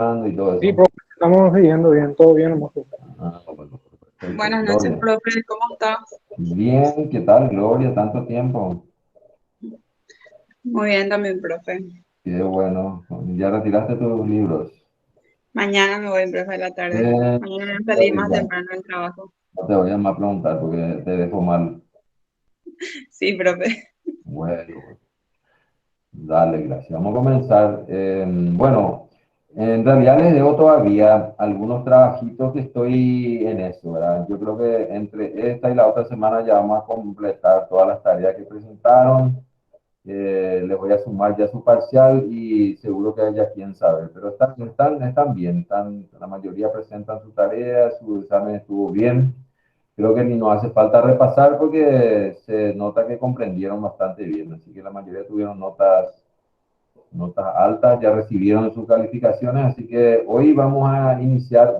y todo Sí, eso. profe, estamos siguiendo bien, todo bien, hermoso. Bueno, perfecto. Buenas noches, Gloria. profe, ¿cómo estás? Bien, ¿qué tal, Gloria? Tanto tiempo. Muy bien también, profe. Qué bueno. Ya retiraste tus libros. Mañana me voy, profe, a la tarde. Eh, Mañana salí más bueno, temprano del trabajo. no te voy a más preguntar porque te dejo mal. Sí, profe. Bueno, dale, gracias. Vamos a comenzar. Bueno, en realidad les debo todavía algunos trabajitos que estoy en eso, ¿verdad? Yo creo que entre esta y la otra semana ya vamos a completar todas las tareas que presentaron. Les voy a sumar ya su parcial y seguro que haya quien sabe, pero están bien, la mayoría presentan su tarea, su examen estuvo bien. Creo que ni nos hace falta repasar porque se nota que comprendieron bastante bien, así que la mayoría tuvieron notas altas, ya recibieron sus calificaciones, así que hoy vamos a iniciar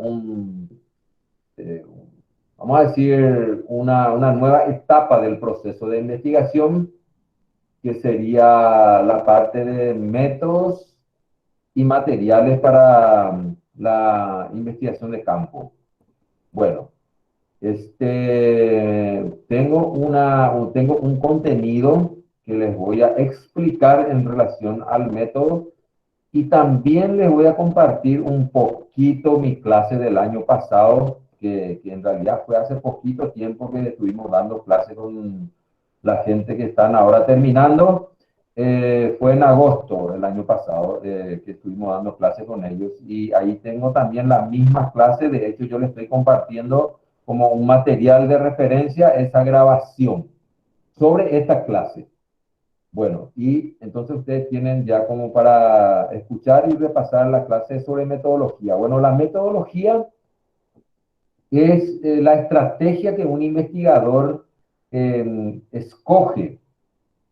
eh, vamos a decir, una nueva etapa del proceso de investigación, que sería la parte de métodos y materiales para la investigación de campo. Bueno, tengo un contenido que les voy a explicar en relación al método y también les voy a compartir un poquito mi clase del año pasado, que en realidad fue hace poquito tiempo que estuvimos dando clase con la gente que están ahora terminando. Fue en agosto del año pasado que estuvimos dando clase con ellos y ahí tengo también la misma clase. De hecho, yo les estoy compartiendo como un material de referencia esa grabación sobre esta clase. Bueno, y entonces ustedes tienen ya como para escuchar y repasar la clase sobre metodología. Bueno, la metodología es la estrategia que un investigador escoge,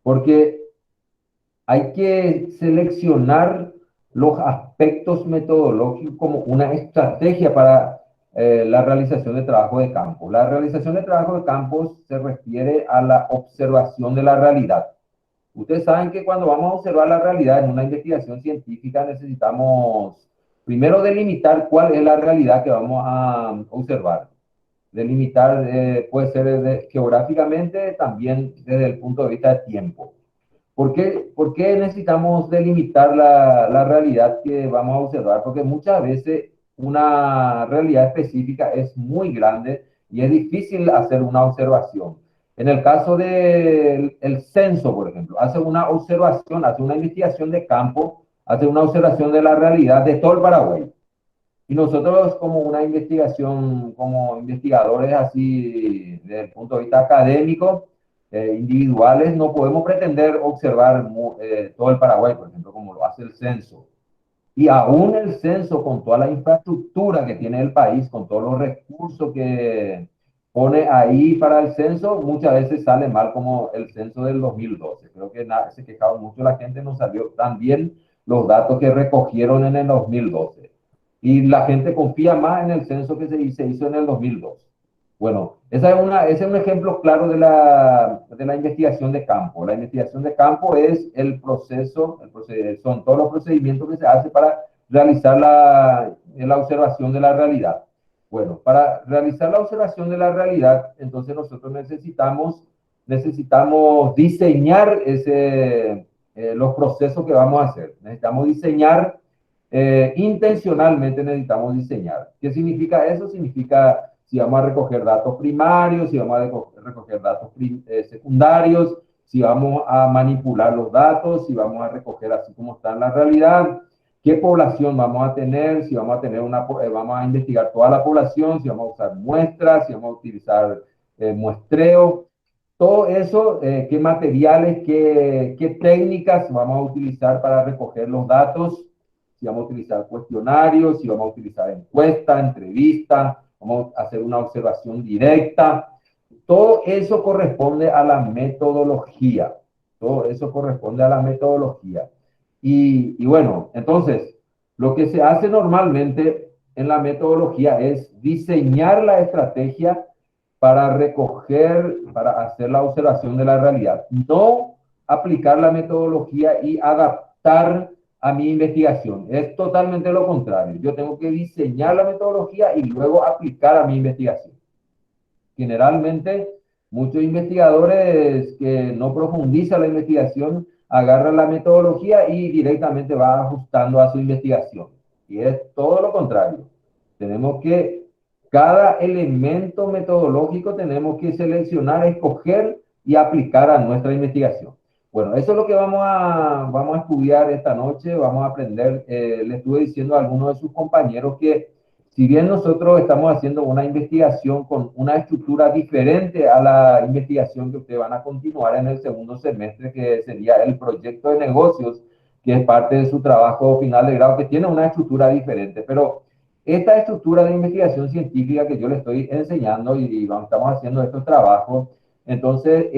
porque hay que seleccionar los aspectos metodológicos como una estrategia para la realización de trabajo de campo. La realización de trabajo de campo se refiere a la observación de la realidad. Ustedes saben que cuando vamos a observar la realidad en una investigación científica necesitamos primero delimitar cuál es la realidad que vamos a observar. Delimitar puede ser geográficamente, también desde el punto de vista de tiempo. ¿Por qué necesitamos delimitar la realidad que vamos a observar? Porque muchas veces una realidad específica es muy grande y es difícil hacer una observación. En el caso del censo, por ejemplo, hace una observación, hace una investigación de campo, hace una observación de la realidad de todo el Paraguay. Y nosotros como una investigación, como investigadores así desde el punto de vista académico, individuales, no podemos pretender observar todo el Paraguay, por ejemplo, como lo hace el censo. Y aún el censo, con toda la infraestructura que tiene el país, con todos los recursos que pone ahí para el censo, muchas veces sale mal, como el censo del 2012. Creo que se quejaba mucho la gente, no salió tan bien los datos que recogieron en el 2012. Y la gente confía más en el censo que se hizo en el 2002. Bueno, ese es un ejemplo claro de la investigación de campo. La investigación de campo es son todos los procedimientos que se hacen para realizar la observación de la realidad. Bueno, para realizar la observación de la realidad, entonces nosotros necesitamos diseñar los procesos que vamos a hacer. Necesitamos diseñar intencionalmente necesitamos diseñar. ¿Qué significa eso? Significa si vamos a recoger datos primarios, si vamos a recoger datos secundarios, si vamos a manipular los datos, si vamos a recoger así como está en la realidad, qué población vamos a tener, si vamos a tener vamos a investigar toda la población, si vamos a usar muestras, si vamos a utilizar muestreo, todo eso, qué materiales, qué técnicas vamos a utilizar para recoger los datos, si vamos a utilizar cuestionarios, si vamos a utilizar encuesta, entrevista, vamos a hacer una observación directa. Todo eso corresponde a la metodología. Todo eso corresponde a la metodología. Y bueno, entonces, lo que se hace normalmente en la metodología es diseñar la estrategia para recoger, para hacer la observación de la realidad. No aplicar la metodología y adaptar a mi investigación. Es totalmente lo contrario. Yo tengo que diseñar la metodología y luego aplicar a mi investigación. Generalmente, muchos investigadores que no profundizan la investigación agarran la metodología y directamente va ajustando a su investigación. Y es todo lo contrario. Tenemos que, cada elemento metodológico tenemos que seleccionar, escoger y aplicar a nuestra investigación. Bueno, eso es lo que vamos a estudiar esta noche, vamos a aprender. Le estuve diciendo a algunos de sus compañeros que si bien nosotros estamos haciendo una investigación con una estructura diferente a la investigación que ustedes van a continuar en el segundo semestre, que sería el proyecto de negocios, que es parte de su trabajo final de grado, que tiene una estructura diferente, pero esta estructura de investigación científica que yo les estoy enseñando y estamos haciendo estos trabajos, entonces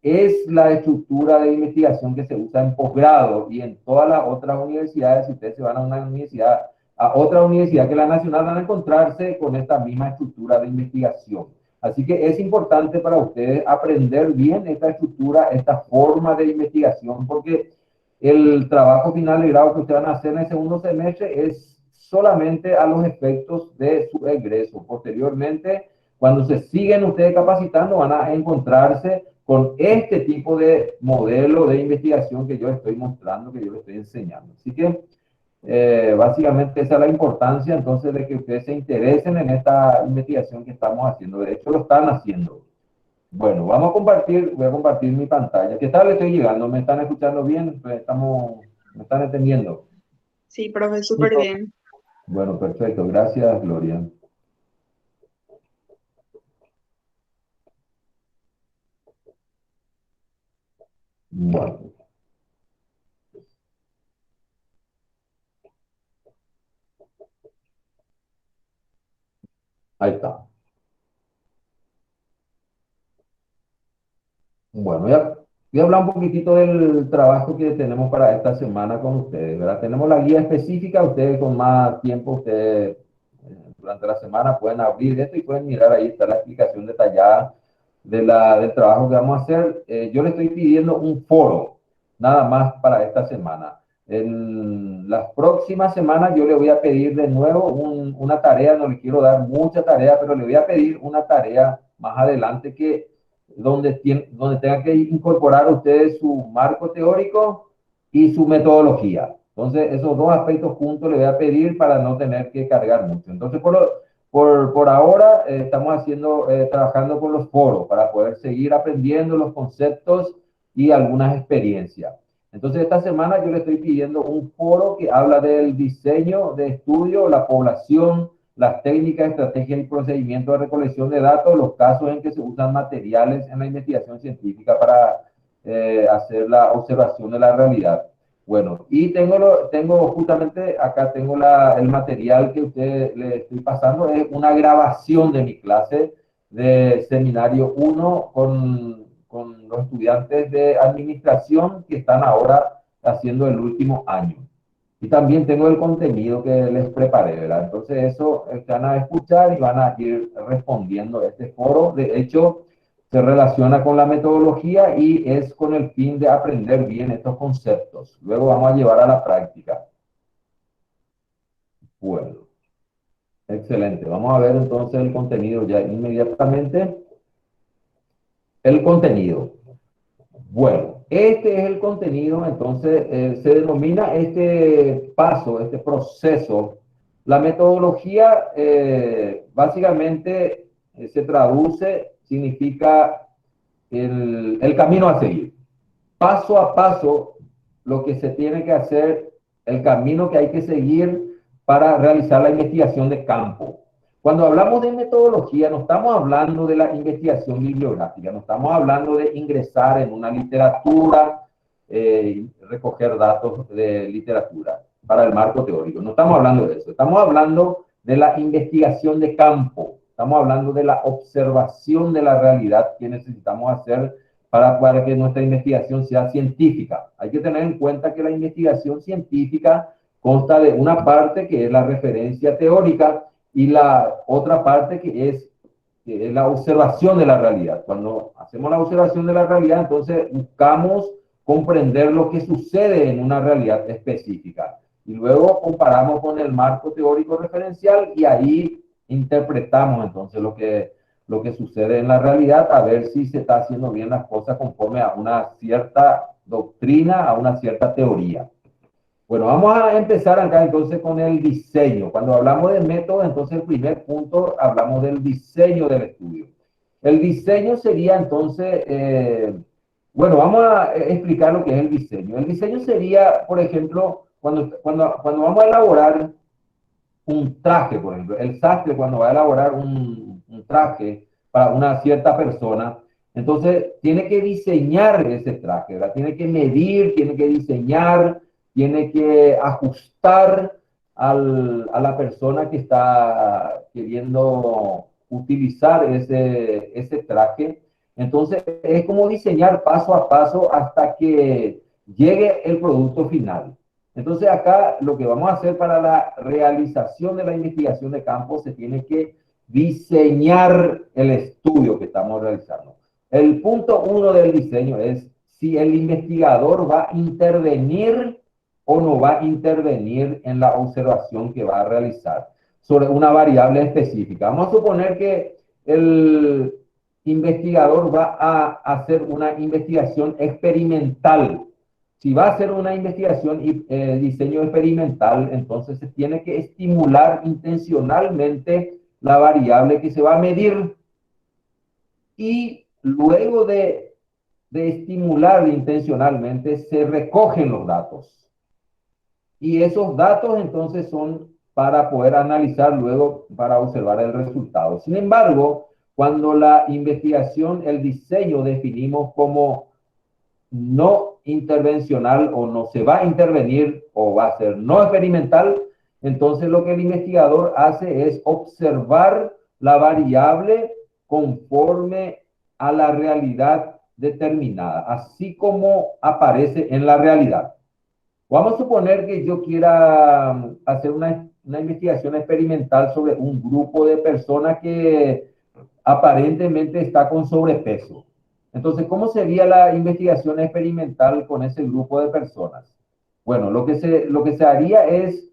es la estructura de investigación que se usa en posgrado y en todas las otras universidades. Si ustedes se van a una universidad, a otra universidad que la nacional, van a encontrarse con esta misma estructura de investigación. Así que es importante para ustedes aprender bien esta estructura, esta forma de investigación, porque el trabajo final de grado que ustedes van a hacer en el segundo semestre es solamente a los efectos de su egreso. Posteriormente, cuando se siguen ustedes capacitando, van a encontrarse con este tipo de modelo de investigación que yo estoy mostrando, que yo les estoy enseñando. Así que básicamente esa es la importancia entonces de que ustedes se interesen en esta investigación que estamos haciendo. De hecho, lo están haciendo. Bueno, vamos a compartir, voy a compartir mi pantalla. ¿Qué tal estoy llegando? ¿Me están escuchando bien? Pues ¿me están entendiendo? Sí, profe, súper bien. Bueno, perfecto. Gracias, Gloria. Bueno. Ahí está. Bueno, voy a hablar un poquitito del trabajo que tenemos para esta semana con ustedes, ¿verdad? Tenemos la guía específica, ustedes con más tiempo, ustedes durante la semana pueden abrir esto y pueden mirar, ahí está la explicación detallada del trabajo que vamos a hacer. Yo le estoy pidiendo un foro, nada más para esta semana. En las próximas semanas yo le voy a pedir de nuevo una tarea, no le quiero dar mucha tarea, pero le voy a pedir una tarea más adelante donde tenga que incorporar ustedes su marco teórico y su metodología. Entonces, esos dos aspectos juntos le voy a pedir para no tener que cargar mucho. Entonces, por ahora estamos trabajando con los foros para poder seguir aprendiendo los conceptos y algunas experiencias. Entonces, esta semana yo le estoy pidiendo un foro que habla del diseño de estudio, la población, las técnicas, estrategias y procedimientos de recolección de datos, los casos en que se usan materiales en la investigación científica para hacer la observación de la realidad. Bueno, y tengo justamente acá tengo el material que usted le estoy pasando, es una grabación de mi clase de seminario 1 con los estudiantes de administración que están ahora haciendo el último año. Y también tengo el contenido que les preparé, ¿verdad? Entonces eso van a escuchar y van a ir respondiendo a este foro. De hecho, se relaciona con la metodología y es con el fin de aprender bien estos conceptos. Luego vamos a llevar a la práctica. Bueno, excelente. Vamos a ver entonces el contenido ya inmediatamente. El contenido. Bueno, este es el contenido, entonces se denomina este paso, este proceso. La metodología básicamente se traduce, significa el camino a seguir. Paso a paso, lo que se tiene que hacer, el camino que hay que seguir para realizar la investigación de campo. Cuando hablamos de metodología, no estamos hablando de la investigación bibliográfica, no estamos hablando de ingresar en una literatura, recoger datos de literatura para el marco teórico. No estamos hablando de eso. Estamos hablando de la investigación de campo. Estamos hablando de la observación de la realidad que necesitamos hacer para que nuestra investigación sea científica. Hay que tener en cuenta que la investigación científica consta de una parte que es la referencia teórica y la otra parte que es la observación de la realidad. Cuando hacemos la observación de la realidad, entonces buscamos comprender lo que sucede en una realidad específica. Y luego comparamos con el marco teórico referencial y ahí interpretamos entonces lo que sucede en la realidad, a ver si se está haciendo bien las cosas conforme a una cierta doctrina, a una cierta teoría. Bueno, vamos a empezar acá entonces con el diseño. Cuando hablamos de método, entonces el primer punto hablamos del diseño del estudio. El diseño sería entonces, bueno, vamos a explicar lo que es el diseño. El diseño sería, por ejemplo, cuando vamos a elaborar un traje, por ejemplo, el sastre cuando va a elaborar un traje para una cierta persona, entonces tiene que diseñar ese traje, ¿verdad? Tiene que medir, tiene que diseñar, tiene que ajustar a la persona que está queriendo utilizar ese traje. Entonces es como diseñar paso a paso hasta que llegue el producto final. Entonces acá lo que vamos a hacer para la realización de la investigación de campo se tiene que diseñar el estudio que estamos realizando. El punto uno del diseño es si el investigador va a intervenir o no va a intervenir en la observación que va a realizar sobre una variable específica. Vamos a suponer que el investigador va a hacer una investigación experimental. Si va a hacer una investigación y diseño experimental, entonces se tiene que estimular intencionalmente la variable que se va a medir y luego de estimular intencionalmente se recogen los datos. Y esos datos entonces son para poder analizar luego para observar el resultado. Sin embargo, cuando la investigación, el diseño definimos como no intervencional o no se va a intervenir o va a ser no experimental, entonces lo que el investigador hace es observar la variable conforme a la realidad determinada, así como aparece en la realidad. Vamos a suponer que yo quiera hacer una investigación experimental sobre un grupo de personas que aparentemente está con sobrepeso. Entonces, ¿cómo sería la investigación experimental con ese grupo de personas? Bueno, lo que se haría es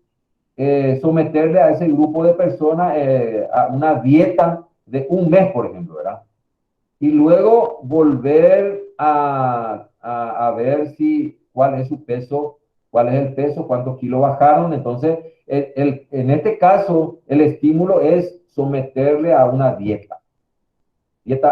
someterle a ese grupo de personas a una dieta de un mes, por ejemplo, ¿verdad? Y luego volver a ver cuál es su peso, cuál es el peso, cuántos kilos bajaron. Entonces, en este caso, el estímulo es someterle a una dieta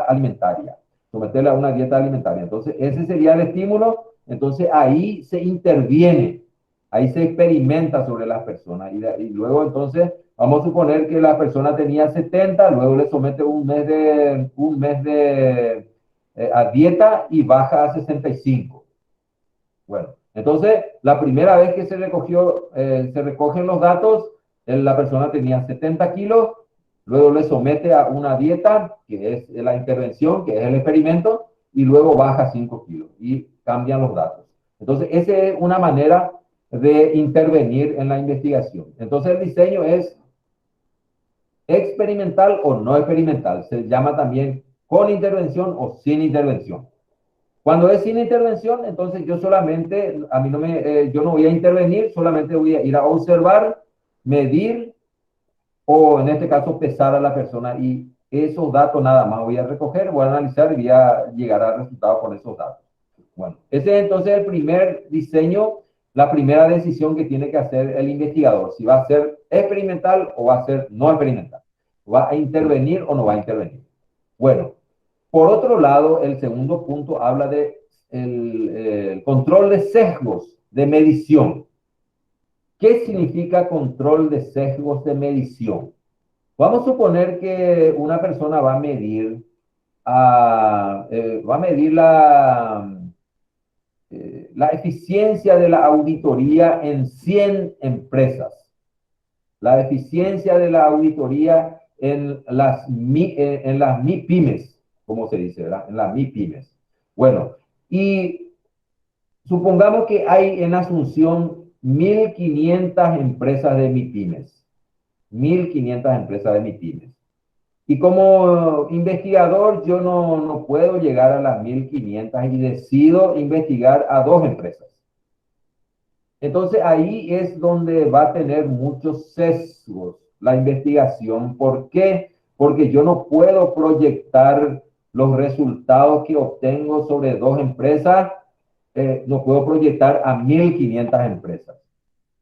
alimentaria, someterle a una dieta alimentaria. Entonces, ese sería el estímulo. Entonces, ahí se interviene, ahí se experimenta sobre las personas. Y luego, entonces, vamos a suponer que la persona tenía 70, luego le somete un mes de a dieta y baja a 65. Bueno, entonces, la primera vez que se recogen los datos, la persona tenía 70 kilos, luego le somete a una dieta, que es la intervención, que es el experimento, y luego baja 5 kilos y cambian los datos. Entonces, esa es una manera de intervenir en la investigación. Entonces, el diseño es experimental o no experimental. Se llama también con intervención o sin intervención. Cuando es sin intervención, entonces yo solamente, yo no voy a intervenir, solamente voy a ir a observar, medir o en este caso pesar a la persona y esos datos nada más voy a recoger, voy a analizar y voy a llegar al resultado con esos datos. Bueno, ese es entonces el primer diseño, la primera decisión que tiene que hacer el investigador, si va a ser experimental o va a ser no experimental, va a intervenir o no va a intervenir. Bueno, por otro lado, el segundo punto habla de el control de sesgos de medición. ¿Qué significa control de sesgos de medición? Vamos a suponer que una persona va a medir, la eficiencia de la auditoría en 100 empresas. La eficiencia de la auditoría en las MIPYMES, como se dice, ¿verdad? En las MIPYMES. Bueno, y supongamos que hay en Asunción 1.500 empresas de MIPYMES. 1.500 empresas de MIPYMES. Y como investigador, yo no puedo llegar a las 1500 y decido investigar a dos empresas. Entonces ahí es donde va a tener muchos sesgos la investigación. ¿Por qué? Porque yo no puedo proyectar los resultados que obtengo sobre dos empresas, no puedo proyectar a 1500 empresas.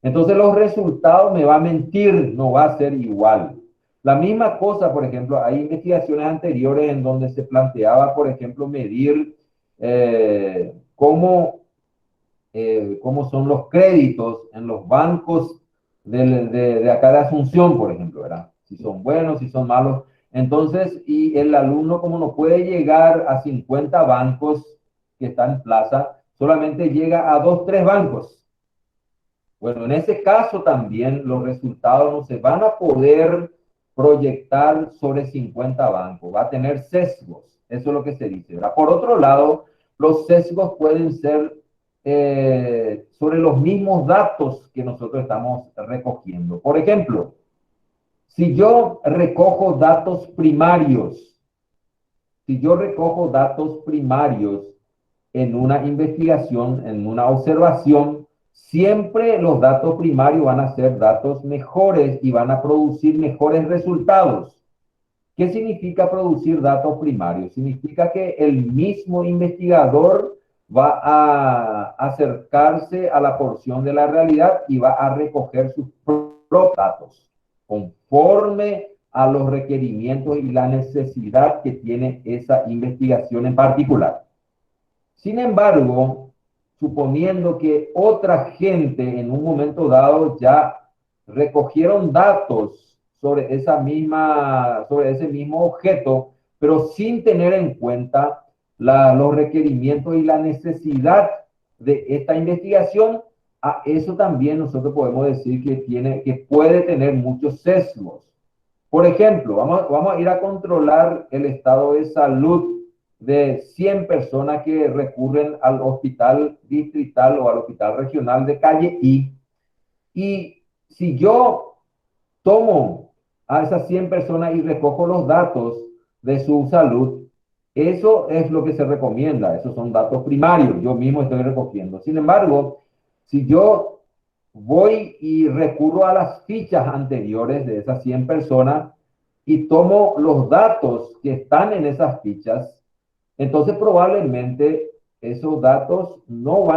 Entonces los resultados me va a mentir, no va a ser igual. La misma cosa, por ejemplo, hay investigaciones anteriores en donde se planteaba, por ejemplo, medir cómo son los créditos en los bancos de acá de Asunción, por ejemplo, ¿verdad? Si son buenos, si son malos. Entonces, y el alumno, como no puede llegar a 50 bancos que están en plaza, solamente llega a 2, 3 bancos. Bueno, en ese caso también los resultados no se van a poder proyectar sobre 50 bancos, va a tener sesgos, eso es lo que se dice, ¿verdad? Por otro lado, los sesgos pueden ser sobre los mismos datos que nosotros estamos recogiendo. Por ejemplo, si yo recojo datos primarios, si yo recojo datos primarios en una investigación, en una observación, siempre los datos primarios van a ser datos mejores y van a producir mejores resultados. ¿Qué significa producir datos primarios? Significa que el mismo investigador va a acercarse a la porción de la realidad y va a recoger sus propios datos conforme a los requerimientos y la necesidad que tiene esa investigación en particular. Sin embargo, suponiendo que otra gente en un momento dado ya recogieron datos sobre sobre ese mismo objeto, pero sin tener en cuenta los requerimientos y la necesidad de esta investigación, a eso también nosotros podemos decir que puede tener muchos sesgos. Por ejemplo, vamos a ir a controlar el estado de salud de 100 personas que recurren al hospital distrital o al hospital regional de calle I. Y si yo tomo a esas 100 personas y recojo los datos de su salud, eso es lo que se recomienda, esos son datos primarios, yo mismo estoy recogiendo. Sin embargo, si yo voy y recurro a las fichas anteriores de esas 100 personas y tomo los datos que están en esas fichas, entonces probablemente esos datos no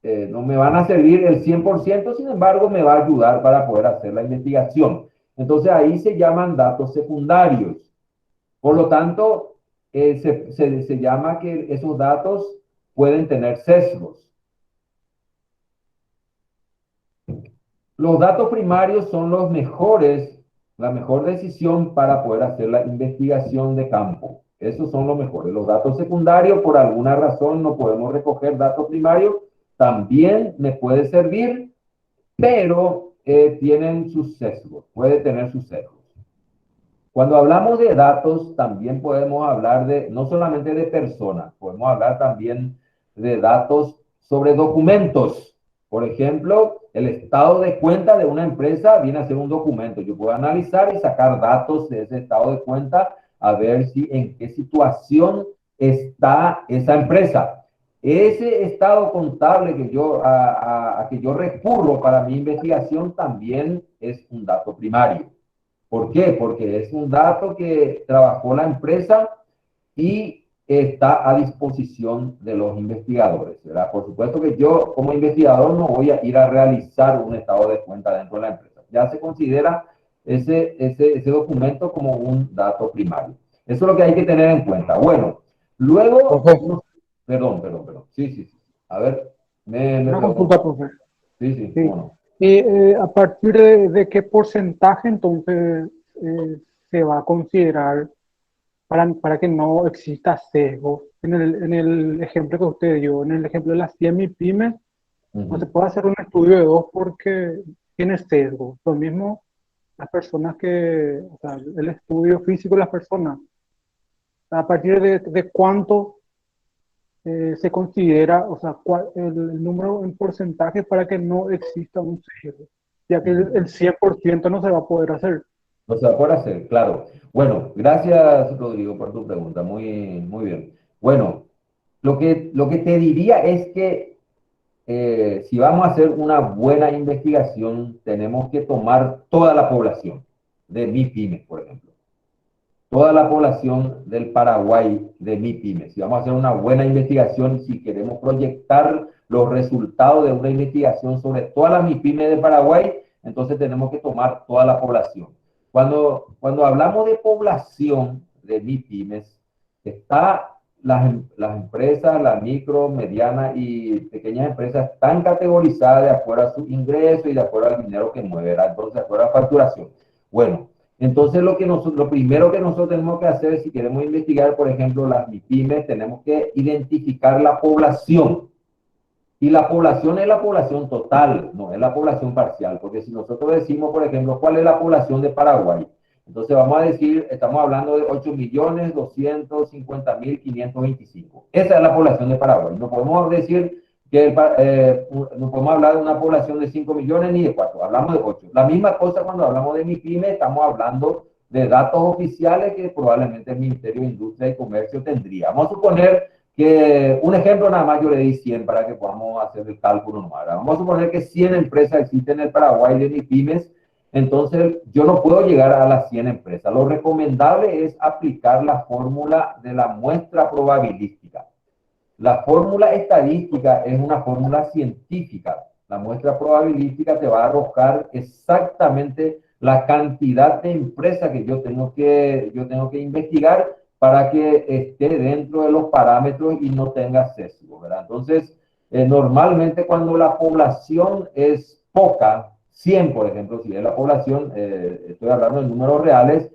me van a servir el 100%, sin embargo me va a ayudar para poder hacer la investigación. Entonces ahí se llaman datos secundarios. Por lo tanto, se llama que esos datos pueden tener sesgos. Los datos primarios son los mejores, la mejor decisión para poder hacer la investigación de campo. Esos son los mejores. Los datos secundarios, por alguna razón, no podemos recoger datos primarios. También me puede servir, pero tienen sus sesgos, puede tener sus sesgos. Cuando hablamos de datos, también podemos hablar no solamente de personas, podemos hablar también de datos sobre documentos. Por ejemplo, el estado de cuenta de una empresa viene a ser un documento. Yo puedo analizar y sacar datos de ese estado de cuenta a ver en qué situación está esa empresa. Ese estado contable a que yo recurro para mi investigación también es un dato primario. ¿Por qué? Porque es un dato que trabajó la empresa y está a disposición de los investigadores, ¿verdad? Por supuesto que yo como investigador no voy a ir a realizar un estado de cuenta dentro de la empresa. Ya se considera ese documento como un dato primario. Eso es lo que hay que tener en cuenta. Bueno, luego... Profe, Perdón. Sí. A ver, me una pregunto. consulta, profe. Sí, Sí. cómo no. ¿Y a partir de qué porcentaje entonces se va a considerar para que no exista sesgo? En el ejemplo que usted dio, en el ejemplo de las 100 MIPYMES, no se puede hacer un estudio de dos porque tiene sesgo. Lo mismo las personas o sea, el estudio físico de las personas. A partir de cuánto se considera, o sea, el número en porcentaje para que no exista un sesgo, ya que el 100% no se va a poder hacer. No se va a poder hacer, claro. Bueno, gracias, Rodrigo, por tu pregunta. Muy, muy bien. Bueno, lo que te diría es que si vamos a hacer una buena investigación, tenemos que tomar toda la población de MIPYME, por ejemplo. Toda la población del Paraguay de MIPYME. Si vamos a hacer una buena investigación, si queremos proyectar los resultados de una investigación sobre todas las MIPYME de Paraguay, entonces tenemos que tomar toda la población. Cuando hablamos de población de MIPYMES, está las empresas, las micro, medianas y pequeñas empresas están categorizadas de acuerdo a su ingreso y de acuerdo al dinero que mueve, ¿verdad? Entonces, de acuerdo a la facturación. Bueno, entonces lo primero que nosotros tenemos que hacer, si queremos investigar, por ejemplo, las MIPYMES, tenemos que identificar la población. Y la población es la población total, no es la población parcial, porque si nosotros decimos, por ejemplo, ¿cuál es la población de Paraguay? Entonces vamos a decir, estamos hablando de 8.250.525. Esa es la población de Paraguay. No podemos decir que no podemos hablar de una población de 5 millones ni de 4, hablamos de 8. La misma cosa cuando hablamos de MIPYME, estamos hablando de datos oficiales que probablemente el Ministerio de Industria y Comercio tendría. Vamos a suponer que un ejemplo nada más yo le di 100 para que podamos hacer el cálculo nomás. Vamos a suponer que 100 empresas existen en el Paraguay de MIPYMES, entonces yo no puedo llegar a las 100 empresas. Lo recomendable es aplicar la fórmula de la muestra probabilística. La fórmula estadística es una fórmula científica. La muestra probabilística te va a arrojar exactamente la cantidad de empresas que yo tengo que investigar para que esté dentro de los parámetros y no tenga sesgo, ¿verdad? Entonces, normalmente cuando la población es poca, 100 por ejemplo, si es la población, estoy hablando de números reales,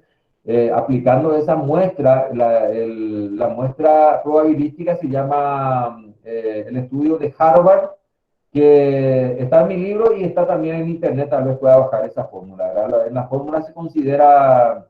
aplicando esa muestra, la muestra probabilística se llama el estudio de Harvard, que está en mi libro y está también en internet, tal vez pueda bajar esa fórmula, ¿verdad? En la fórmula se considera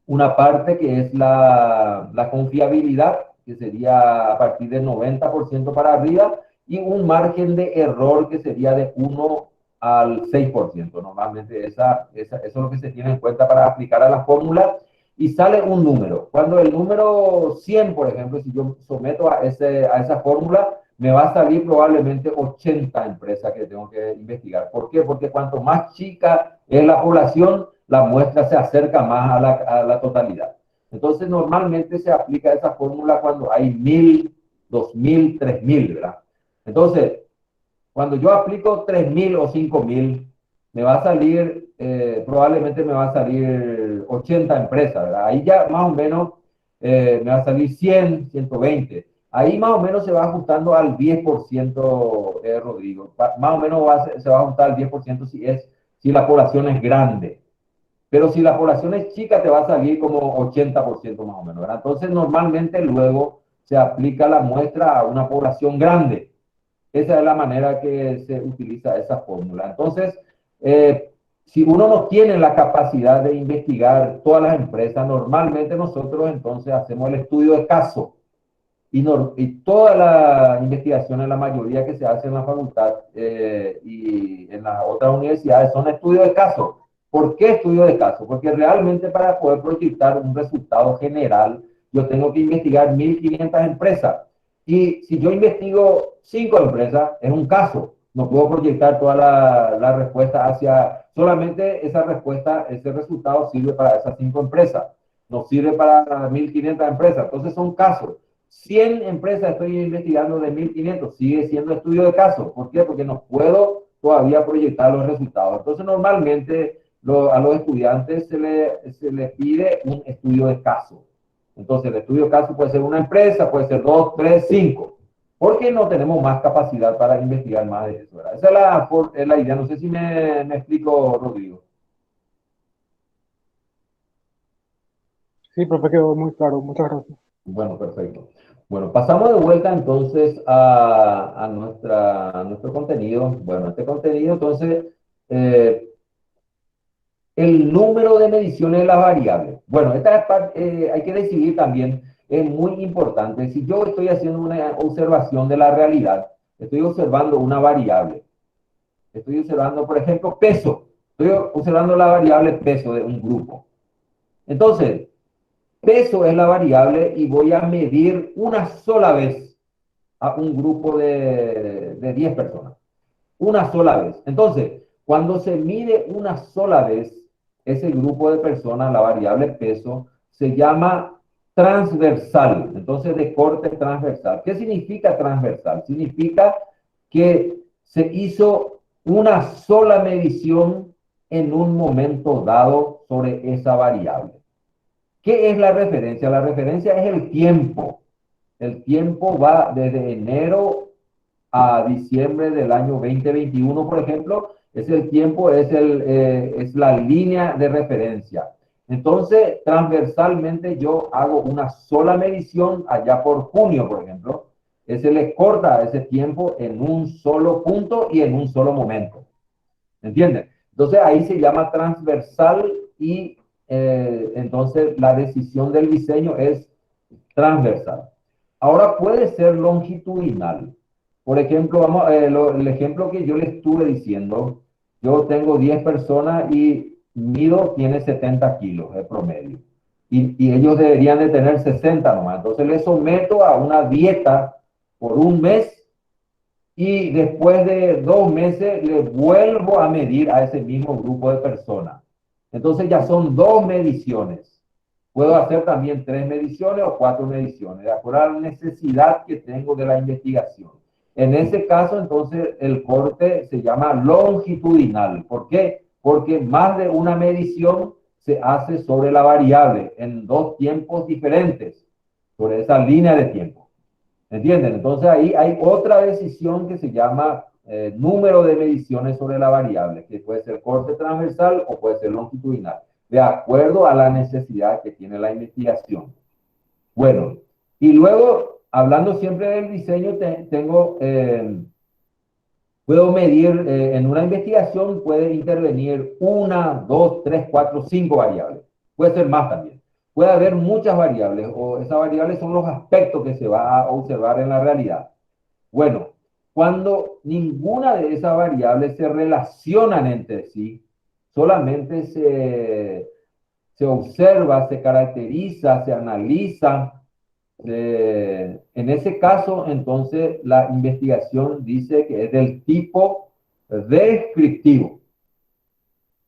una parte que es la confiabilidad, que sería a partir del 90% para arriba, y un margen de error que sería de 1 al 6%. Normalmente eso es lo que se tiene en cuenta para aplicar a la fórmula y sale un número. Cuando el número 100, por ejemplo, si yo someto a esa fórmula, me va a salir probablemente 80 empresas que tengo que investigar. ¿Por qué? Porque cuanto más chica es la población, la muestra se acerca más a la totalidad. Entonces, normalmente se aplica esa fórmula cuando hay 1.000, 2.000, 3.000, ¿verdad? Entonces, cuando yo aplico 3.000 o 5.000, me va a salir, probablemente me va a salir 80 empresas, ¿verdad? Ahí ya más o menos me va a salir 100, 120. Ahí más o menos se va ajustando al 10%, Rodrigo. Más o menos se va a ajustar al 10% si la población es grande. Pero si la población es chica, te va a salir como 80% más o menos, ¿verdad? Entonces, normalmente luego se aplica la muestra a una población grande. Esa es la manera que se utiliza esa fórmula. Entonces, si uno no tiene la capacidad de investigar todas las empresas, normalmente nosotros entonces hacemos el estudio de caso. Y toda la investigación, en la mayoría que se hace en la facultad y en las otras universidades, son estudios de caso. ¿Por qué estudio de caso? Porque realmente para poder proyectar un resultado general, yo tengo que investigar 1.500 empresas. Y si yo investigo 5 empresas, es un caso. No puedo proyectar toda la respuesta hacia... Solamente esa respuesta, ese resultado sirve para esas 5 empresas. No sirve para 1.500 empresas. Entonces son casos. 100 empresas estoy investigando de 1.500, sigue siendo estudio de caso. ¿Por qué? Porque no puedo todavía proyectar los resultados. Entonces, normalmente a los estudiantes se les pide un estudio de caso. Entonces, el estudio de caso puede ser una empresa, puede ser 2, 3, 5, porque no tenemos más capacidad para investigar más de eso, ¿verdad? Esa es la idea. No sé si me explico, Rodrigo. Sí, profe, quedó muy claro. Muchas gracias. Bueno, perfecto. Bueno, pasamos de vuelta entonces a nuestro contenido. Bueno, este contenido, entonces, eh, el número de mediciones de las variables. Bueno, esta parte, hay que decidir también, es muy importante. Si yo estoy haciendo una observación de la realidad, estoy observando una variable. Estoy observando, por ejemplo, peso. Estoy observando la variable peso de un grupo. Entonces, peso es la variable y voy a medir una sola vez a un grupo de 10 personas. Una sola vez. Entonces, cuando se mide una sola vez, ese grupo de personas, la variable peso, se llama transversal. Entonces, de corte transversal. ¿Qué significa transversal? Significa que se hizo una sola medición en un momento dado sobre esa variable. ¿Qué es la referencia? La referencia es el tiempo. El tiempo va desde enero a diciembre del año 2021, por ejemplo. Es el tiempo, es la línea de referencia. Entonces, transversalmente yo hago una sola medición allá por junio, por ejemplo. Se le corta ese tiempo en un solo punto y en un solo momento. ¿Entienden? Entonces ahí se llama transversal y entonces la decisión del diseño es transversal. Ahora puede ser longitudinal. Por ejemplo, el ejemplo que yo le estuve diciendo, yo tengo 10 personas y mido tiene 70 kilos de promedio. Y ellos deberían de tener 60 nomás. Entonces les someto a una dieta por un mes y después de 2 meses le vuelvo a medir a ese mismo grupo de personas. Entonces ya son 2 mediciones. Puedo hacer también 3 mediciones o 4 mediciones, de acuerdo a la necesidad que tengo de la investigación. En ese caso, entonces, el corte se llama longitudinal. ¿Por qué? Porque más de una medición se hace sobre la variable en 2 tiempos diferentes, sobre esa línea de tiempo. ¿Entienden? Entonces ahí hay otra decisión que se llama número de mediciones sobre la variable, que puede ser corte transversal o puede ser longitudinal, de acuerdo a la necesidad que tiene la investigación. Bueno, y luego, hablando siempre del diseño, puedo medir, en una investigación puede intervenir 1, 2, 3, 4, 5 variables. Puede ser más también. Puede haber muchas variables, o esas variables son los aspectos que se va a observar en la realidad. Bueno, cuando ninguna de esas variables se relacionan entre sí, solamente se observa, se caracteriza, se analiza. En ese caso, entonces, la investigación dice que es del tipo descriptivo.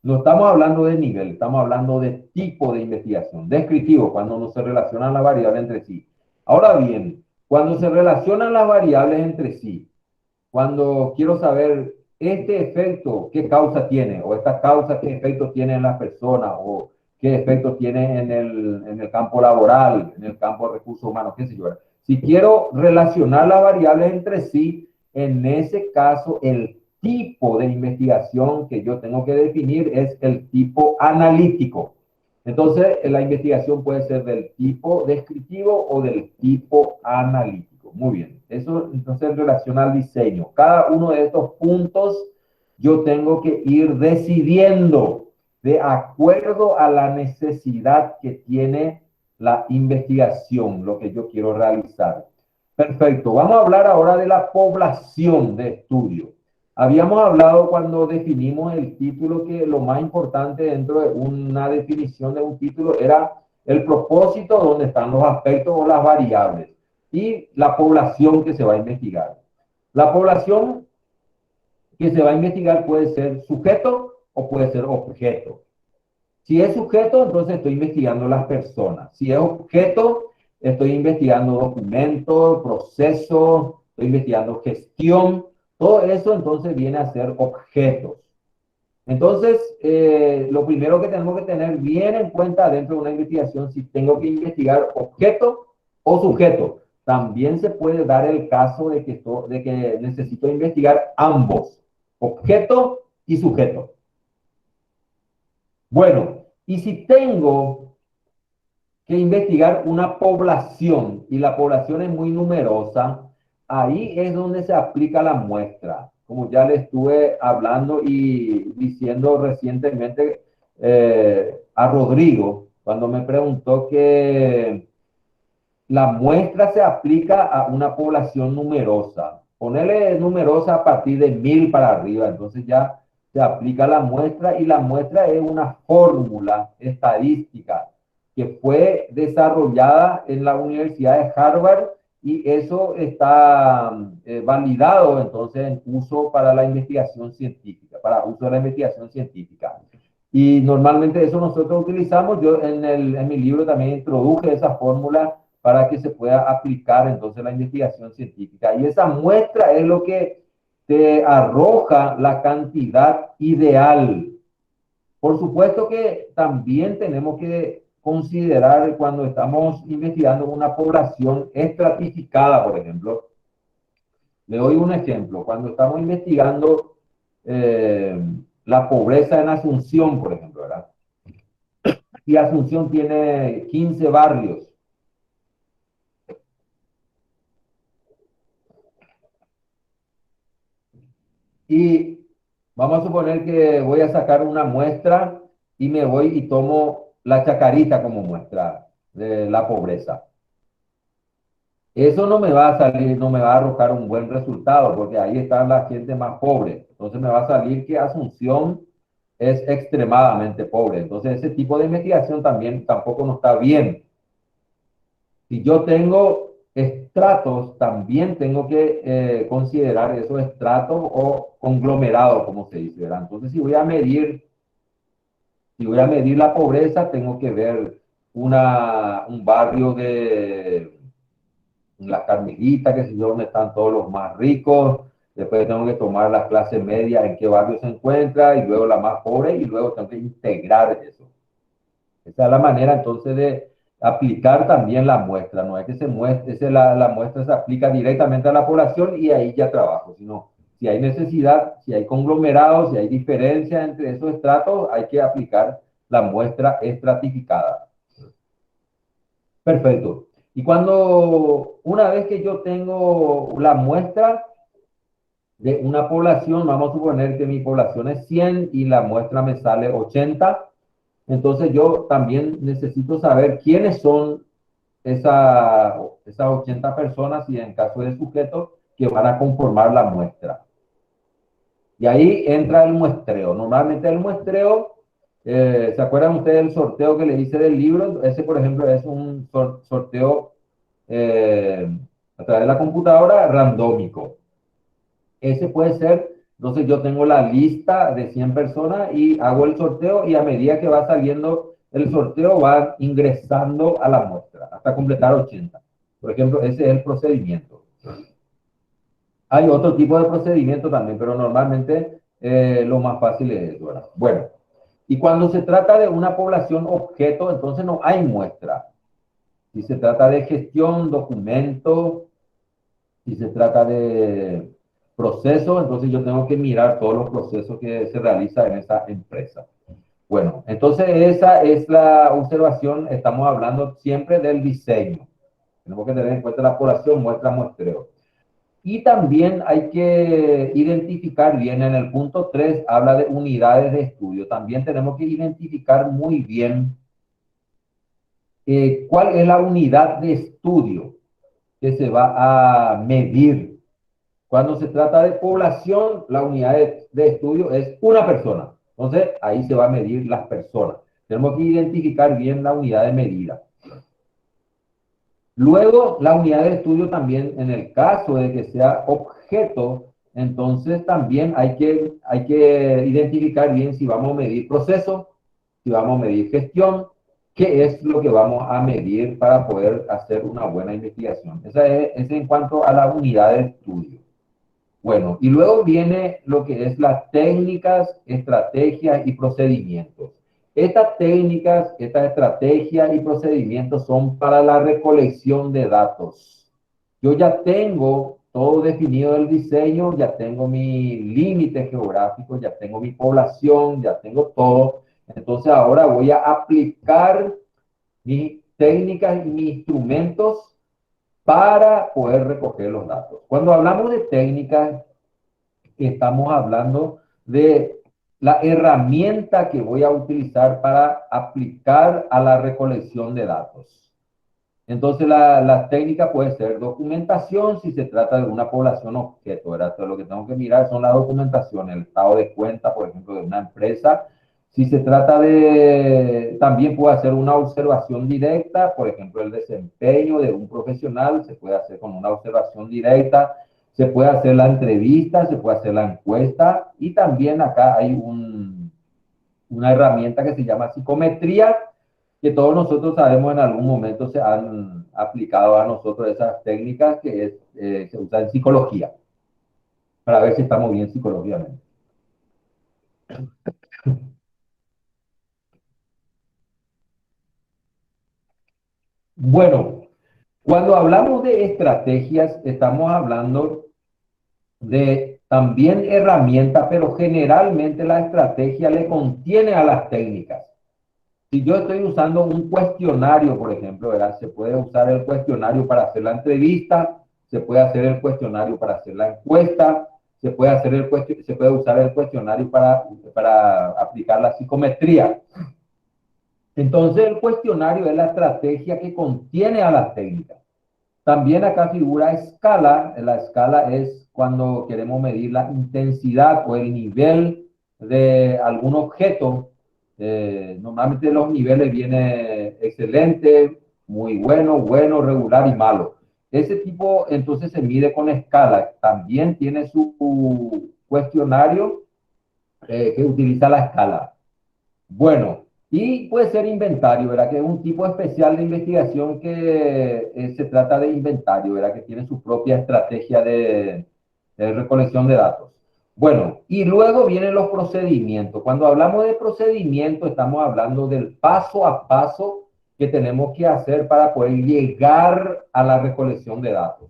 No estamos hablando de nivel, estamos hablando de tipo de investigación. Descriptivo, cuando no se relacionan las variables entre sí. Ahora bien, cuando se relacionan las variables entre sí, cuando quiero saber este efecto, qué causa tiene, o esta causa, qué efecto tiene en las personas, o qué efecto tiene en el campo laboral, en el campo de recursos humanos, qué sé yo. Si quiero relacionar las variables entre sí, en ese caso, el tipo de investigación que yo tengo que definir es el tipo analítico. Entonces, la investigación puede ser del tipo descriptivo o del tipo analítico. Muy bien. Eso entonces en relación al diseño. Cada uno de estos puntos yo tengo que ir decidiendo de acuerdo a la necesidad que tiene la investigación, lo que yo quiero realizar. Perfecto. Vamos a hablar ahora de la población de estudio. Habíamos hablado cuando definimos el título que lo más importante dentro de una definición de un título era el propósito, donde están los aspectos o las variables, y la población que se va a investigar. La población que se va a investigar puede ser sujeto o puede ser objeto. Si es sujeto, entonces estoy investigando las personas. Si es objeto, estoy investigando documentos, procesos, estoy investigando gestión. Todo eso entonces viene a ser objetos. Entonces, lo primero que tenemos que tener bien en cuenta dentro de una investigación, si tengo que investigar objeto o sujeto. También se puede dar el caso de que necesito investigar ambos, objeto y sujeto. Bueno, y si tengo que investigar una población y la población es muy numerosa, ahí es donde se aplica la muestra. Como ya le estuve hablando y diciendo recientemente a Rodrigo, cuando me preguntó que la muestra se aplica a una población numerosa. Ponerle numerosa a partir de 1000 para arriba, entonces ya se aplica la muestra y la muestra es una fórmula estadística que fue desarrollada en la Universidad de Harvard y eso está validado entonces en uso para la investigación científica, para uso de la investigación científica. Y normalmente eso nosotros utilizamos, yo en mi libro también introduje esa fórmula para que se pueda aplicar entonces la investigación científica. Y esa muestra es lo que te arroja la cantidad ideal. Por supuesto que también tenemos que considerar cuando estamos investigando una población estratificada, por ejemplo. Le doy un ejemplo. Cuando estamos investigando la pobreza en Asunción, por ejemplo, ¿verdad? Y Asunción tiene 15 barrios. Y vamos a suponer que voy a sacar una muestra y me voy y tomo la Chacarita como muestra de la pobreza. Eso no me va a salir, no me va a arrojar un buen resultado, porque ahí está la gente más pobre. Entonces me va a salir que Asunción es extremadamente pobre. Entonces ese tipo de investigación también tampoco no está bien. Si yo tengo estratos, también tengo que considerar esos estratos o conglomerados, como se dice, ¿verdad? Entonces, si voy a medir la pobreza, tengo que ver un barrio de la Carmelita, que sé yo, donde están todos los más ricos. Después tengo que tomar la clase media, en qué barrio se encuentra, y luego la más pobre, y luego tengo que integrar eso. Esa es la manera entonces de aplicar también la muestra. No es que se muestre, la muestra se aplica directamente a la población y ahí ya trabajo, sino si hay necesidad, si hay conglomerados, si hay diferencia entre esos estratos, hay que aplicar la muestra estratificada. Perfecto. Y una vez que yo tengo la muestra de una población, vamos a suponer que mi población es 100 y la muestra me sale 80, entonces yo también necesito saber quiénes son esas 80 personas y en caso de sujetos que van a conformar la muestra. Y ahí entra el muestreo. Normalmente el muestreo, ¿se acuerdan ustedes del sorteo que le hice del libro? Ese, por ejemplo, es un sorteo a través de la computadora randómico. Ese puede ser, entonces yo tengo la lista de 100 personas y hago el sorteo y a medida que va saliendo el sorteo va ingresando a la muestra hasta completar 80. Por ejemplo, ese es el procedimiento. Hay otro tipo de procedimiento también, pero normalmente lo más fácil es eso, ¿verdad? Bueno, y cuando se trata de una población objeto, entonces no hay muestra. Si se trata de gestión, documento, si se trata de proceso, entonces yo tengo que mirar todos los procesos que se realizan en esa empresa. Bueno, entonces esa es la observación, estamos hablando siempre del diseño. Tenemos que tener en cuenta la población, muestra, muestreo. Y también hay que identificar bien, en el punto 3 habla de unidades de estudio. También tenemos que identificar muy bien cuál es la unidad de estudio que se va a medir. Cuando se trata de población, la unidad de estudio es una persona. Entonces, ahí se va a medir las personas. Tenemos que identificar bien la unidad de medida. Luego, la unidad de estudio también, en el caso de que sea objeto, entonces también hay que identificar bien si vamos a medir proceso, si vamos a medir gestión, qué es lo que vamos a medir para poder hacer una buena investigación. Esa es en cuanto a la unidad de estudio. Bueno, y luego viene lo que es las técnicas, estrategias y procedimientos. Estas técnicas, estas estrategias y procedimientos son para la recolección de datos. Yo ya tengo todo definido el diseño, ya tengo mi límite geográfico, ya tengo mi población, ya tengo todo. Entonces ahora voy a aplicar mis técnicas y mis instrumentos para poder recoger los datos. Cuando hablamos de técnicas, estamos hablando de la herramienta que voy a utilizar para aplicar a la recolección de datos. Entonces, la técnica puede ser documentación si se trata de una población objeto, ¿verdad? Entonces, lo que tengo que mirar son la documentación, el estado de cuenta, por ejemplo, de una empresa. Si se trata de, también puedo hacer una observación directa, por ejemplo, el desempeño de un profesional se puede hacer con una observación directa, se puede hacer la entrevista, se puede hacer la encuesta y también acá hay una herramienta que se llama psicometría, que todos nosotros sabemos en algún momento se han aplicado a nosotros esas técnicas que se usan en psicología, para ver si estamos bien psicológicamente. Bueno, cuando hablamos de estrategias, estamos hablando de también herramientas, pero generalmente la estrategia le contiene a las técnicas. Si yo estoy usando un cuestionario, por ejemplo, ¿verdad? Se puede usar el cuestionario para hacer la entrevista, se puede hacer el cuestionario para hacer la encuesta, se puede, se puede usar el cuestionario para aplicar la psicometría. Entonces, el cuestionario es la estrategia que contiene a las técnicas. También acá figura escala. La escala es cuando queremos medir la intensidad o el nivel de algún objeto. Normalmente los niveles vienen excelente, muy bueno, bueno, regular y malo. Ese tipo entonces se mide con escala. También tiene su cuestionario que utiliza la escala. Bueno, y puede ser inventario, ¿verdad? Que es un tipo especial de investigación que se trata de inventario, ¿verdad? Que tiene su propia estrategia de recolección de datos. Bueno, y luego vienen los procedimientos. Cuando hablamos de procedimiento, estamos hablando del paso a paso que tenemos que hacer para poder llegar a la recolección de datos.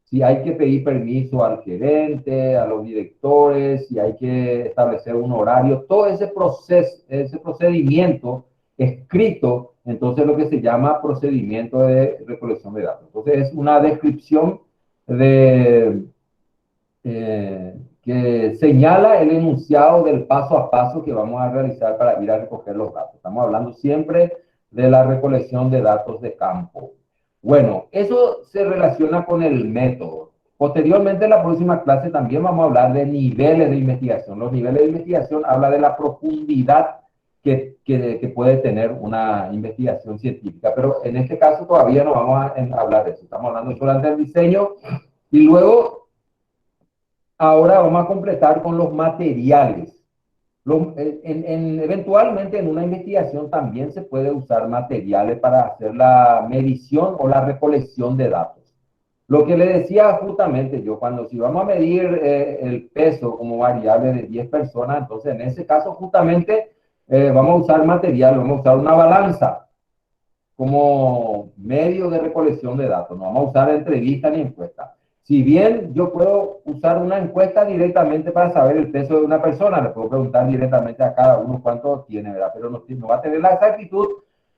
Si hay que pedir permiso al gerente, a los directores, si hay que establecer un horario, todo ese proceso, ese procedimiento escrito, entonces lo que se llama procedimiento de recolección de datos. Entonces es una descripción de, que señala el enunciado del paso a paso que vamos a realizar para ir a recoger los datos. Estamos hablando siempre de la recolección de datos de campo. Bueno, eso se relaciona con el método. Posteriormente, en la próxima clase también vamos a hablar de niveles de investigación. Los niveles de investigación habla de la profundidad que puede tener una investigación científica, pero en este caso todavía no vamos a hablar de eso. Estamos hablando solamente del diseño y luego, ahora vamos a completar con los materiales. Eventualmente en una investigación también se puede usar materiales para hacer la medición o la recolección de datos. Lo que le decía justamente yo, cuando si vamos a medir el peso como variable de 10 personas, entonces en ese caso justamente vamos a usar material, vamos a usar una balanza como medio de recolección de datos. No vamos a usar entrevista ni encuesta. Si bien yo puedo usar una encuesta directamente para saber el peso de una persona, le puedo preguntar directamente a cada uno cuánto tiene, ¿verdad? Pero no va a tener la exactitud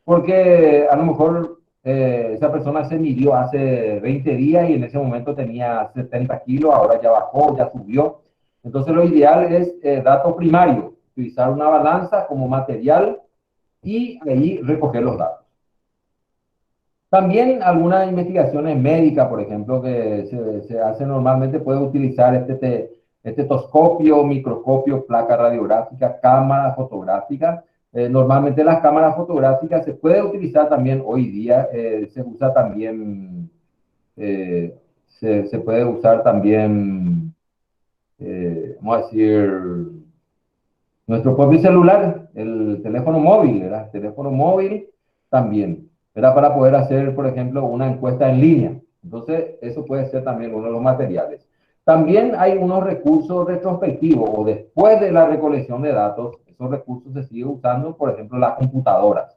porque a lo mejor esa persona se midió hace 20 días y en ese momento tenía 70 kilos, ahora ya bajó, ya subió. Entonces lo ideal es dato primario, utilizar una balanza como material y ahí recoger los datos. También algunas investigaciones médicas, por ejemplo, que se hace normalmente, puede utilizar este estetoscopio, microscopio, placa radiográfica, cámara fotográfica. Normalmente las cámaras fotográficas se puede utilizar también hoy día, se usa también, se puede usar también, vamos a decir, nuestro propio celular, el teléfono móvil, ¿verdad? El teléfono móvil también, era para poder hacer, por ejemplo, una encuesta en línea. Entonces, eso puede ser también uno de los materiales. También hay unos recursos retrospectivos o después de la recolección de datos, esos recursos se siguen usando, por ejemplo, las computadoras,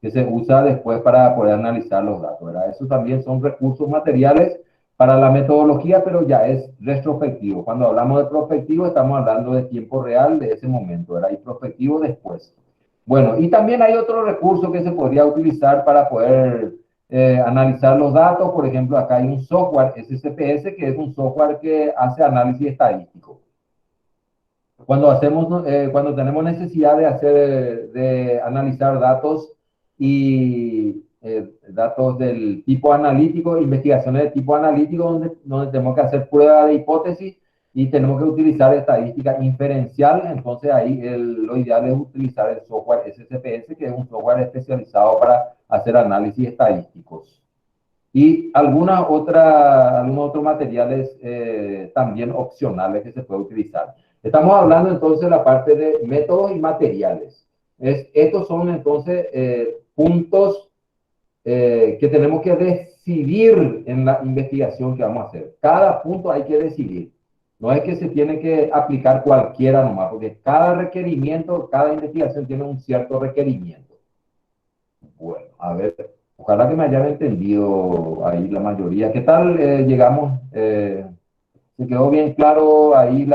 que se usa después para poder analizar los datos, ¿verdad? Esos también son recursos materiales para la metodología, pero ya es retrospectivo. Cuando hablamos de prospectivo, estamos hablando de tiempo real de ese momento, ¿verdad? Y prospectivo después. Bueno, y también hay otro recurso que se podría utilizar para poder analizar los datos. Por ejemplo, acá hay un software SCPS, que es un software que hace análisis estadístico. Cuando tenemos necesidad de analizar datos y datos del tipo analítico, investigaciones de tipo analítico, donde tenemos que hacer pruebas de hipótesis y tenemos que utilizar estadística inferencial. Entonces ahí lo ideal es utilizar el software SSPS, que es un software especializado para hacer análisis estadísticos. Y algunos otros materiales también opcionales que se puede utilizar. Estamos hablando entonces de la parte de métodos y materiales. Estos son entonces puntos que tenemos que decidir en la investigación que vamos a hacer. Cada punto hay que decidir. No es que se tiene que aplicar cualquiera nomás, porque cada requerimiento, cada investigación tiene un cierto requerimiento. Bueno, a ver, ojalá que me hayan entendido ahí la mayoría. ¿Qué tal llegamos? ¿Se quedó bien claro ahí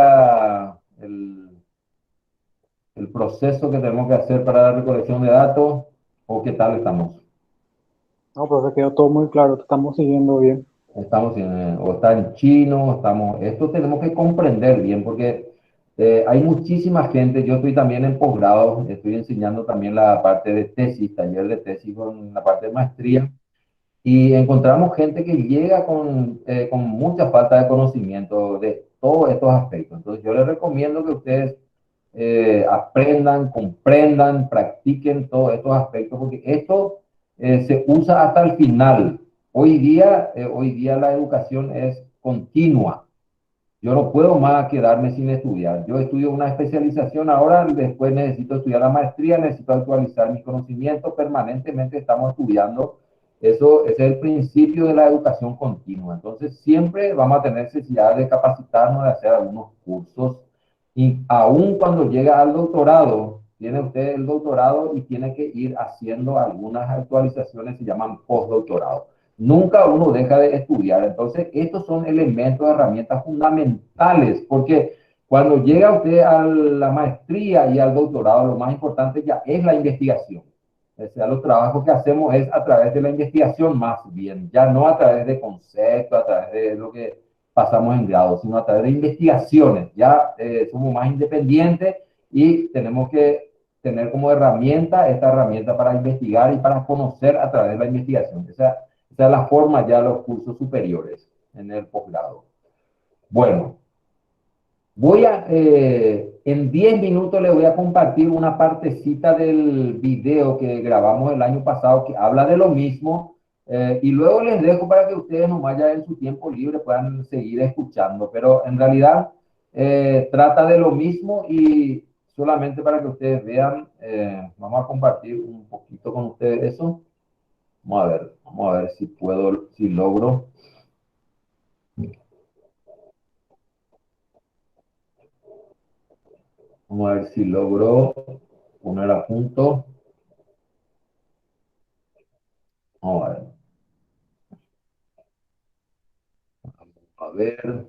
el proceso que tenemos que hacer para la recolección de datos? ¿O qué tal estamos? No, pero se quedó todo muy claro, te estamos siguiendo bien. Estamos o está en chino, esto tenemos que comprender bien porque hay muchísima gente, yo estoy también en posgrado, estoy enseñando también la parte de tesis, taller de tesis con la parte de maestría, y encontramos gente que llega con mucha falta de conocimiento de todos estos aspectos. Entonces yo les recomiendo que ustedes aprendan, comprendan, practiquen todos estos aspectos, porque esto se usa hasta el final. Hoy día la educación es continua. Yo no puedo más quedarme sin estudiar. Yo estudio una especialización ahora, después necesito estudiar la maestría, necesito actualizar mis conocimientos, permanentemente estamos estudiando. Eso es el principio de la educación continua. Entonces, siempre vamos a tener necesidad de capacitarnos, de hacer algunos cursos. Y aún cuando llega al doctorado, tiene usted el doctorado y tiene que ir haciendo algunas actualizaciones, se llaman postdoctorado. Nunca uno deja de estudiar. Entonces, estos son elementos, herramientas fundamentales, porque cuando llega usted a la maestría y al doctorado, lo más importante ya es la investigación. O sea, los trabajos que hacemos es a través de la investigación más bien, ya no a través de conceptos, a través de lo que pasamos en grado, sino a través de investigaciones. Ya somos más independientes y tenemos que tener como herramienta esta herramienta para investigar y para conocer a través de la investigación. Esa es la forma ya de los cursos superiores en el posgrado. Bueno, en 10 minutos les voy a compartir una partecita del video que grabamos el año pasado que habla de lo mismo y luego les dejo para que ustedes nomás ya en su tiempo libre puedan seguir escuchando, pero en realidad trata de lo mismo y solamente para que ustedes vean, vamos a compartir un poquito con ustedes eso. Vamos a ver si puedo, si logro. Vamos a ver si logro poner a punto. Vamos a ver. A ver.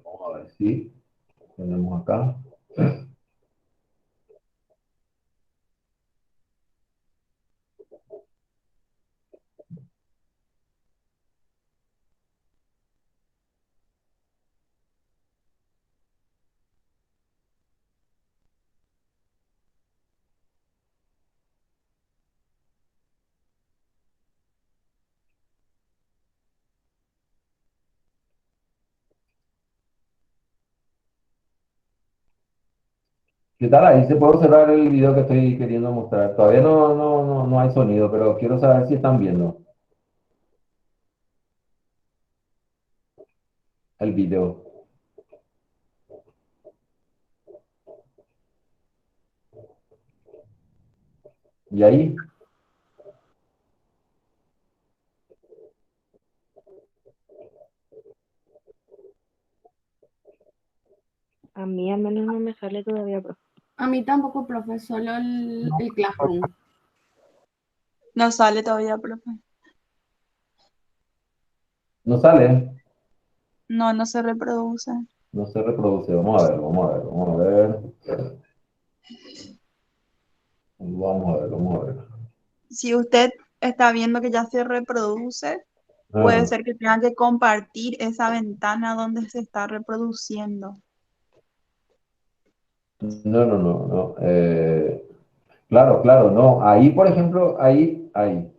Vamos a ver si tenemos acá. ¿Qué tal ahí? ¿Se puede observar el video que estoy queriendo mostrar? Todavía no hay sonido, pero quiero saber si están viendo el video. ¿Y ahí? A mí al menos no me sale todavía, profe. A mí tampoco, profe, solo el Classroom. No sale todavía, profe. ¿No sale? No, no se reproduce. No se reproduce. Vamos a ver, vamos a ver, vamos a ver. Vamos a ver, vamos a ver. Si usted está viendo que ya se reproduce, puede Ah, ser que tenga que compartir esa ventana donde se está reproduciendo. no, no, no, no. Claro, claro, no. Ahí, por ejemplo, ahí. Ahí,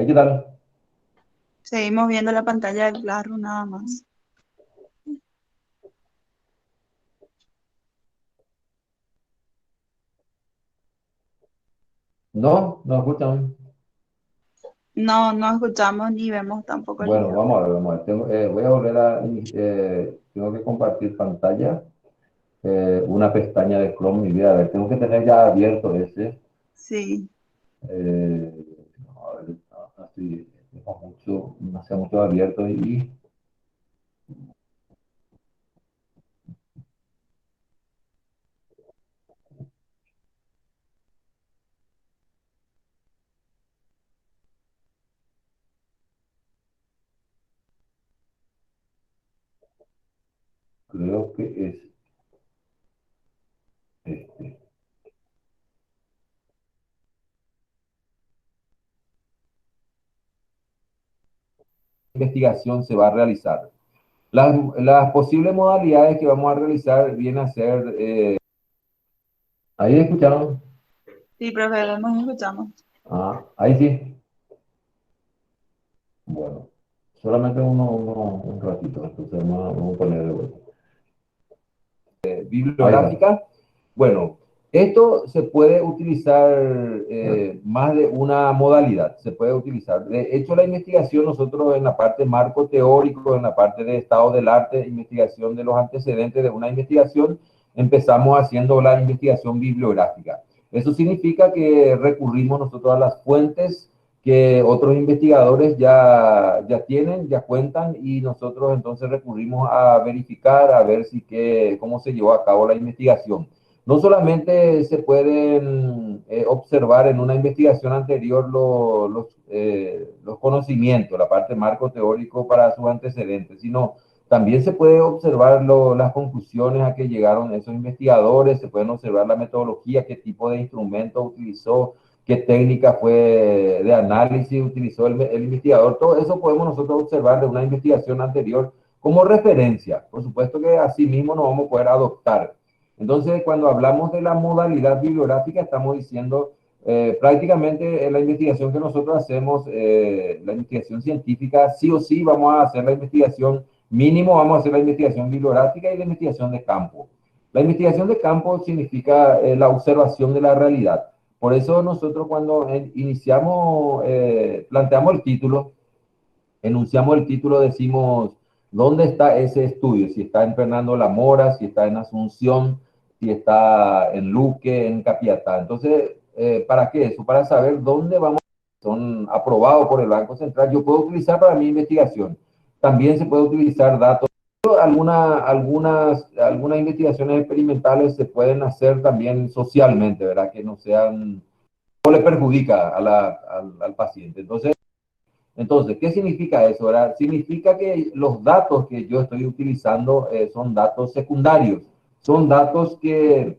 ¿qué tal? Seguimos viendo la pantalla del Classroom nada más. No, no escuchan. No, no escuchamos ni vemos tampoco el Bueno, video. vamos a ver, vamos a ver. Voy a volver tengo que compartir pantalla, una pestaña de Chrome, mi vida. A ver, tengo que tener ya abierto ese. Sí, Eh, a ver, así, no sea mucho abierto y creo que es este. Investigación se va a realizar. Las posibles modalidades que vamos a realizar vienen a ser, ahí escucharon, sí, profe, vemos y escuchamos. ahí sí, bueno, solamente un ratito, entonces vamos a poner de vuelta. Bibliográfica. Bueno, esto se puede utilizar más de una modalidad, se puede utilizar. De hecho, la investigación, nosotros en la parte marco teórico, en la parte de estado del arte, investigación de los antecedentes de una investigación, empezamos haciendo la investigación bibliográfica. Eso significa que recurrimos nosotros a las fuentes que otros investigadores ya tienen, ya cuentan, y nosotros entonces recurrimos a verificar, a ver cómo se llevó a cabo la investigación. No solamente se pueden observar en una investigación anterior los conocimientos, la parte marco teórico para sus antecedentes, sino también se puede observar las conclusiones a que llegaron esos investigadores, se pueden observar la metodología, qué tipo de instrumento utilizó, qué técnica fue de análisis utilizó el investigador. Todo eso podemos nosotros observar de una investigación anterior como referencia. Por supuesto que así mismo nos vamos a poder adoptar. Entonces, cuando hablamos de la modalidad bibliográfica, estamos diciendo prácticamente la investigación que nosotros hacemos, la investigación científica, sí o sí vamos a hacer la investigación, mínimo vamos a hacer la investigación bibliográfica y la investigación de campo. La investigación de campo significa la observación de la realidad. Por eso nosotros cuando iniciamos, planteamos el título, enunciamos el título, decimos dónde está ese estudio, si está en Fernando La Mora, si está en Asunción, si está en Luque, en Capiatá. Entonces, ¿para qué eso? Para saber dónde vamos, son aprobados por el Banco Central. Yo puedo utilizar para mi investigación. También se puede utilizar datos. Algunas investigaciones experimentales se pueden hacer también socialmente, ¿verdad? Que no sean, no le perjudica al paciente. Entonces, ¿qué significa eso? ¿Verdad? Significa que los datos que yo estoy utilizando son datos secundarios, son datos que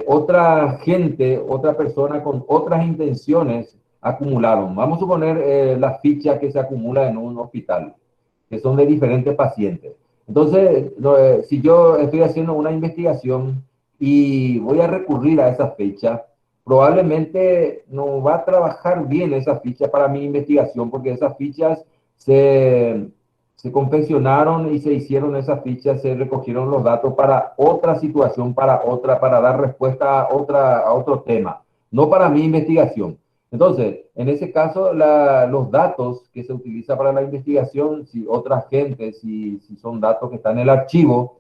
otra gente, otra persona con otras intenciones acumularon. Vamos a suponer la ficha que se acumula en un hospital, que son de diferentes pacientes. Entonces, si yo estoy haciendo una investigación y voy a recurrir a esa fecha, probablemente no va a trabajar bien esa ficha para mi investigación, porque esas fichas se, se confeccionaron y se hicieron esas fichas, se recogieron los datos para otra situación, para dar respuesta a otro tema, no para mi investigación. Entonces, en ese caso, los datos que se utilizan para la investigación, si otra gente, si son datos que están en el archivo,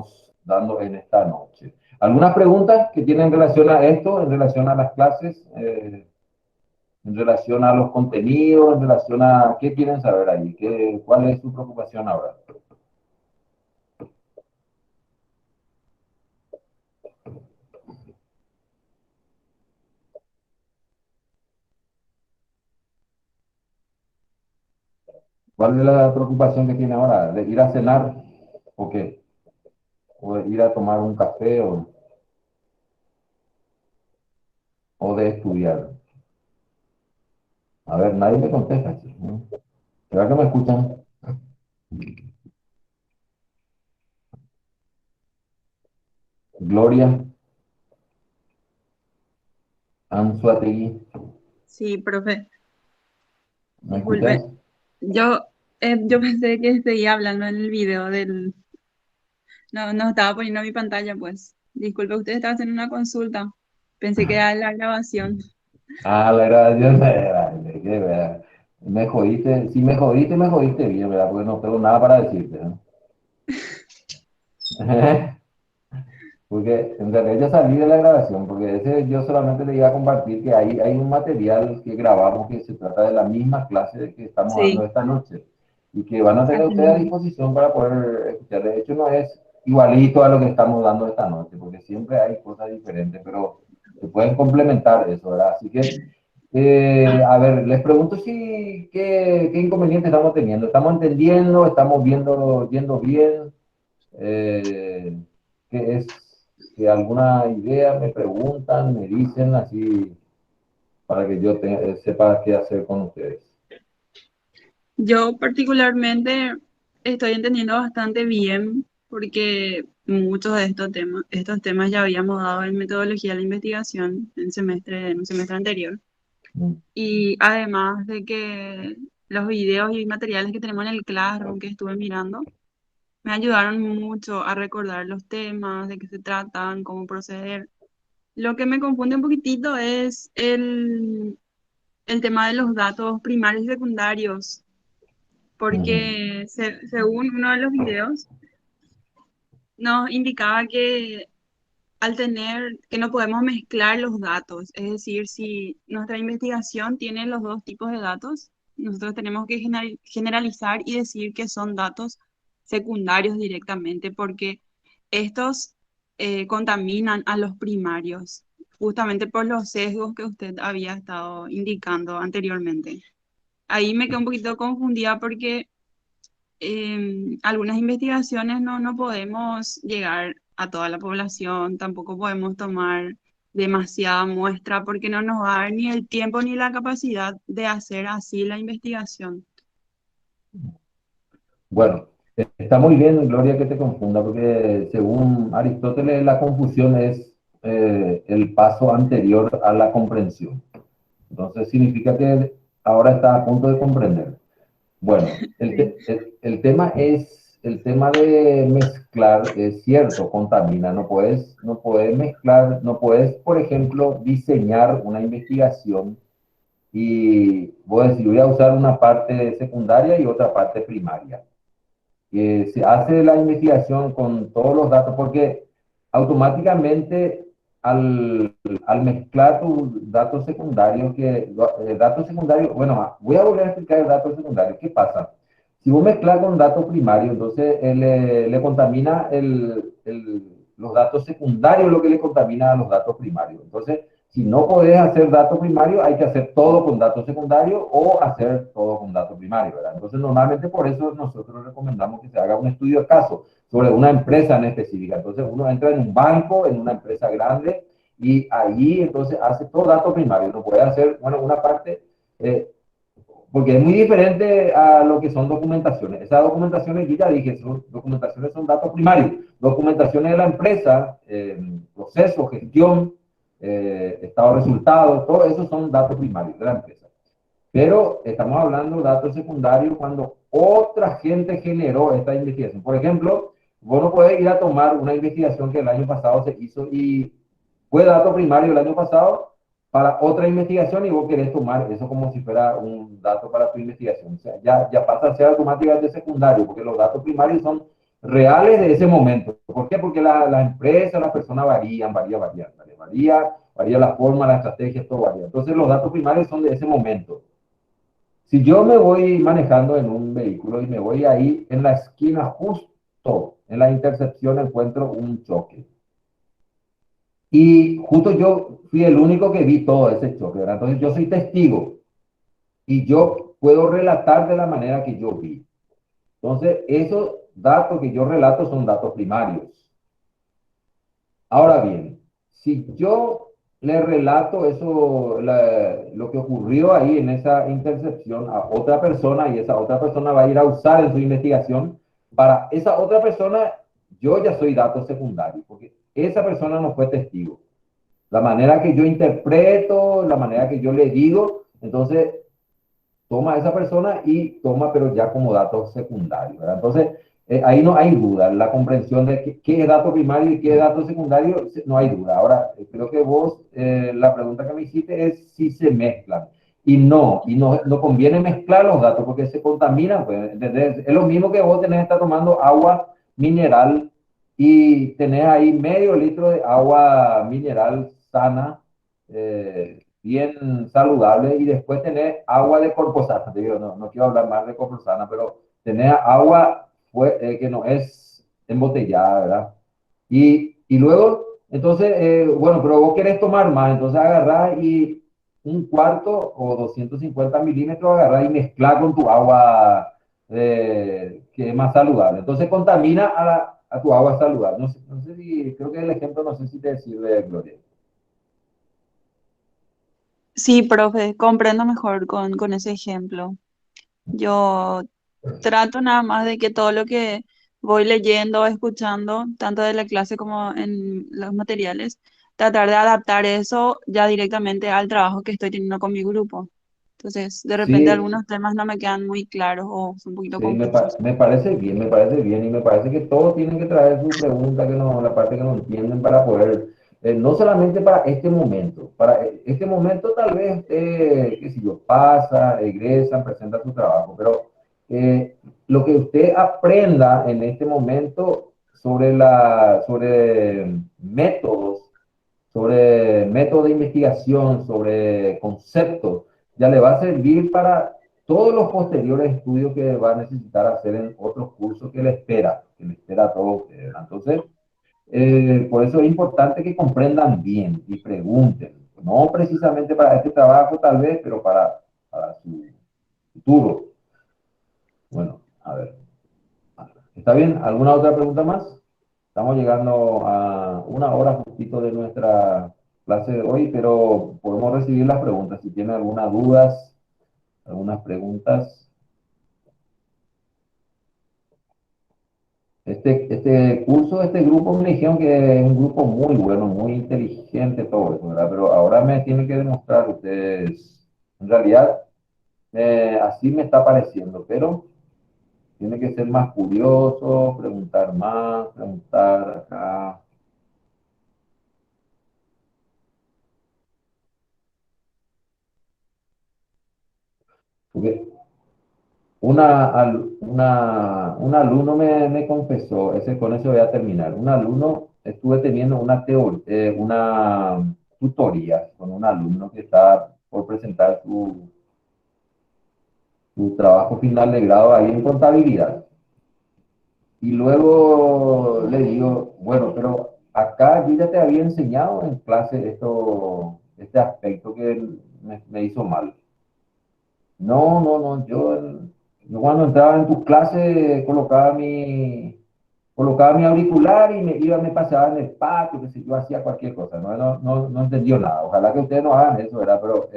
estamos dando en esta noche. ¿Algunas preguntas que tienen en relación a esto, en relación a las clases, en relación a los contenidos, en relación a qué quieren saber ahí? ¿Cuál es su preocupación ahora? ¿Cuál es la preocupación que tiene ahora? ¿De ir a cenar o qué? ¿O de ir a tomar un café o de estudiar? A ver, nadie me contesta, ¿no? ¿Será que me escuchan? Gloria, Anzuategui, Sí, profe, ¿me disculpe. escuchas? Yo pensé que seguía hablando en el video del... No, no estaba poniendo mi pantalla, pues. Disculpe, usted estaba haciendo una consulta. Pensé que era la grabación. Ah, la grabación, me jodiste, si me jodiste bien, ¿verdad? Porque no tengo nada para decirte, ¿no? Porque en realidad yo salí de la grabación, porque ese yo solamente le iba a compartir que hay un material que grabamos que se trata de la misma clase que estamos dando Sí, esta noche y que van a tener así ustedes a mismo. disposición para poder escuchar. De hecho, no es igualito a lo que estamos dando esta noche, porque siempre hay cosas diferentes, pero se pueden complementar eso, ¿verdad? Así que, a ver, les pregunto si qué inconveniente estamos teniendo. ¿Estamos entendiendo? ¿Estamos yendo bien? ¿Qué es? Si alguna idea me preguntan, me dicen así para que yo sepa qué hacer con ustedes. Yo particularmente estoy entendiendo bastante bien porque muchos de estos temas ya habíamos dado en metodología de la investigación en un semestre anterior. Mm. Y además de que los videos y materiales que tenemos en el Classroom que estuve mirando me ayudaron mucho a recordar los temas, de qué se tratan, cómo proceder. Lo que me confunde un poquitito es el tema de los datos primarios y secundarios, Ujú. porque según uno de los videos nos indicaba que al tener, que no podemos mezclar los datos, es decir, si nuestra investigación tiene los dos tipos de datos, nosotros tenemos que generalizar y decir que son datos secundarios directamente, porque estos contaminan a los primarios, justamente por los sesgos que usted había estado indicando anteriormente. Ahí me quedé un poquito confundida porque algunas investigaciones no podemos llegar a toda la población, tampoco podemos tomar demasiada muestra porque no nos va a dar ni el tiempo ni la capacidad de hacer así la investigación. Bueno, está muy bien, Gloria, que te confunda, porque según Aristóteles la confusión es el paso anterior a la comprensión. Entonces significa que ahora está a punto de comprender. Bueno, Sí. el tema es, el tema de mezclar es cierto, contamina, no puedes mezclar, no puedes, por ejemplo, diseñar una investigación y voy a decir, voy a usar una parte secundaria y otra parte primaria. Se hace la investigación con todos los datos, porque automáticamente al mezclar tus datos secundarios, datos secundarios, bueno, voy a volver a explicar el dato secundario. ¿Qué pasa? Si vos mezclas con datos primarios, entonces le contamina los datos secundarios, lo que le contamina a los datos primarios. Entonces, si no podés hacer datos primarios, hay que hacer todo con datos secundarios o hacer todo con datos primarios, ¿verdad? Entonces, normalmente por eso nosotros recomendamos que se haga un estudio de caso sobre una empresa en específica. Entonces, uno entra en un banco, en una empresa grande, y ahí entonces hace todo datos primarios. No puede hacer, bueno, una parte, porque es muy diferente a lo que son documentaciones. Esas documentaciones, yo ya dije, documentaciones son datos primarios. Documentaciones de la empresa, proceso, gestión, estado de resultados, todo eso son datos primarios de la empresa. Pero estamos hablando de datos secundarios cuando otra gente generó esta investigación. Por ejemplo, vos no podés ir a tomar una investigación que el año pasado se hizo y fue dato primario el año pasado para otra investigación y vos querés tomar eso como si fuera un dato para tu investigación. O sea, ya pasa a ser automáticamente secundario, porque los datos primarios son reales de ese momento. ¿Por qué? Porque la empresa, las personas varía la forma, la estrategia, todo varía. Entonces los datos primarios son de ese momento. Si yo me voy manejando en un vehículo y me voy ahí en la esquina justo en la intersección encuentro un choque. Y justo yo fui el único que vi todo ese choque, ¿verdad? Entonces yo soy testigo y yo puedo relatar de la manera que yo vi. Entonces esos datos que yo relato son datos primarios. Ahora bien, si yo le relato eso, lo que ocurrió ahí en esa intercepción a otra persona y esa otra persona va a ir a usar en su investigación, para esa otra persona yo ya soy dato secundario, porque esa persona no fue testigo. La manera que yo interpreto, la manera que yo le digo, entonces toma a esa persona y toma, pero ya como dato secundario, ¿verdad? Entonces, ahí no hay duda, la comprensión de qué es dato primario y qué es dato secundario, no hay duda. Ahora, creo que vos, la pregunta que me hiciste es si se mezclan. Y no conviene mezclar los datos porque se contaminan, pues, ¿entendés? Es lo mismo que vos tenés que estar tomando agua mineral y tenés ahí medio litro de agua mineral sana, bien saludable, y después tener agua de Corposana. Te digo, no quiero hablar más de Corposana, pero tener agua que no es embotellada, ¿verdad? Y luego, entonces, bueno, pero vos querés tomar más, entonces agarrás y un cuarto o 250 milímetros agarrás y mezclar con tu agua, que es más saludable. Entonces contamina a tu agua saludable. No sé si, creo que el ejemplo no sé si te sirve, Gloria. Sí, profe, comprendo mejor con ese ejemplo. Yo trato nada más de que todo lo que voy leyendo o escuchando, tanto de la clase como en los materiales, tratar de adaptar eso ya directamente al trabajo que estoy teniendo con mi grupo. Entonces, de repente Sí, algunos temas no me quedan muy claros o son un poquito sí, confusos. me parece bien, me parece bien, y me parece que todos tienen que traer su pregunta, la parte que no entienden para poder, no solamente para este momento, para este momento tal vez usted, qué sé yo, pasa, egresa, presenta su trabajo, pero lo que usted aprenda en este momento sobre métodos de investigación, sobre conceptos, ya le va a servir para todos los posteriores estudios que va a necesitar hacer en otros cursos que le espera a todos ustedes, ¿verdad? Entonces, por eso es importante que comprendan bien y pregunten, no precisamente para este trabajo tal vez, pero para su futuro. Bueno, a ver, ¿está bien? ¿Alguna otra pregunta más? Estamos llegando a una hora justito de nuestra clase de hoy, pero podemos recibir las preguntas. Si tienen algunas dudas, algunas preguntas. Este curso, este grupo me dijeron que es un grupo muy bueno, muy inteligente, todo eso, ¿verdad? Pero ahora me tienen que demostrar ustedes. En realidad, así me está pareciendo, pero tiene que ser más curioso, preguntar más, preguntar acá. Porque un alumno me confesó, con eso voy a terminar. Un alumno, estuve teniendo una tutoría con un alumno que está por presentar su trabajo final de grado ahí en contabilidad. Y luego le digo, bueno, pero acá yo ya te había enseñado en clase este aspecto que me hizo mal. No, yo cuando entraba en tus clases colocaba mi auricular y me pasaba en el patio, que sé yo, hacía cualquier cosa, no entendió nada. Ojalá que ustedes no hagan eso, ¿verdad? Pero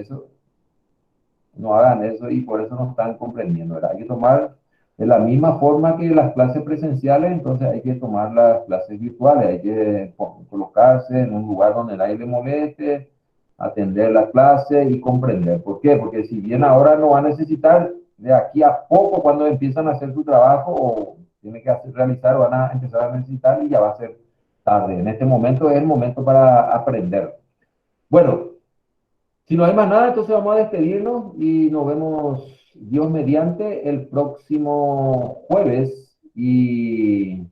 no hagan eso y por eso no están comprendiendo, ¿verdad? Hay que tomar de la misma forma que las clases presenciales, entonces hay que tomar las clases virtuales, hay que colocarse en un lugar donde nadie le moleste, atender la clase y comprender. ¿Por qué? Porque si bien ahora no va a necesitar, de aquí a poco cuando empiezan a hacer su trabajo o tiene que realizar, van a empezar a necesitar y ya va a ser tarde. En este momento es el momento para aprender. Bueno, si no hay más nada, entonces vamos a despedirnos y nos vemos, Dios mediante, el próximo jueves. Y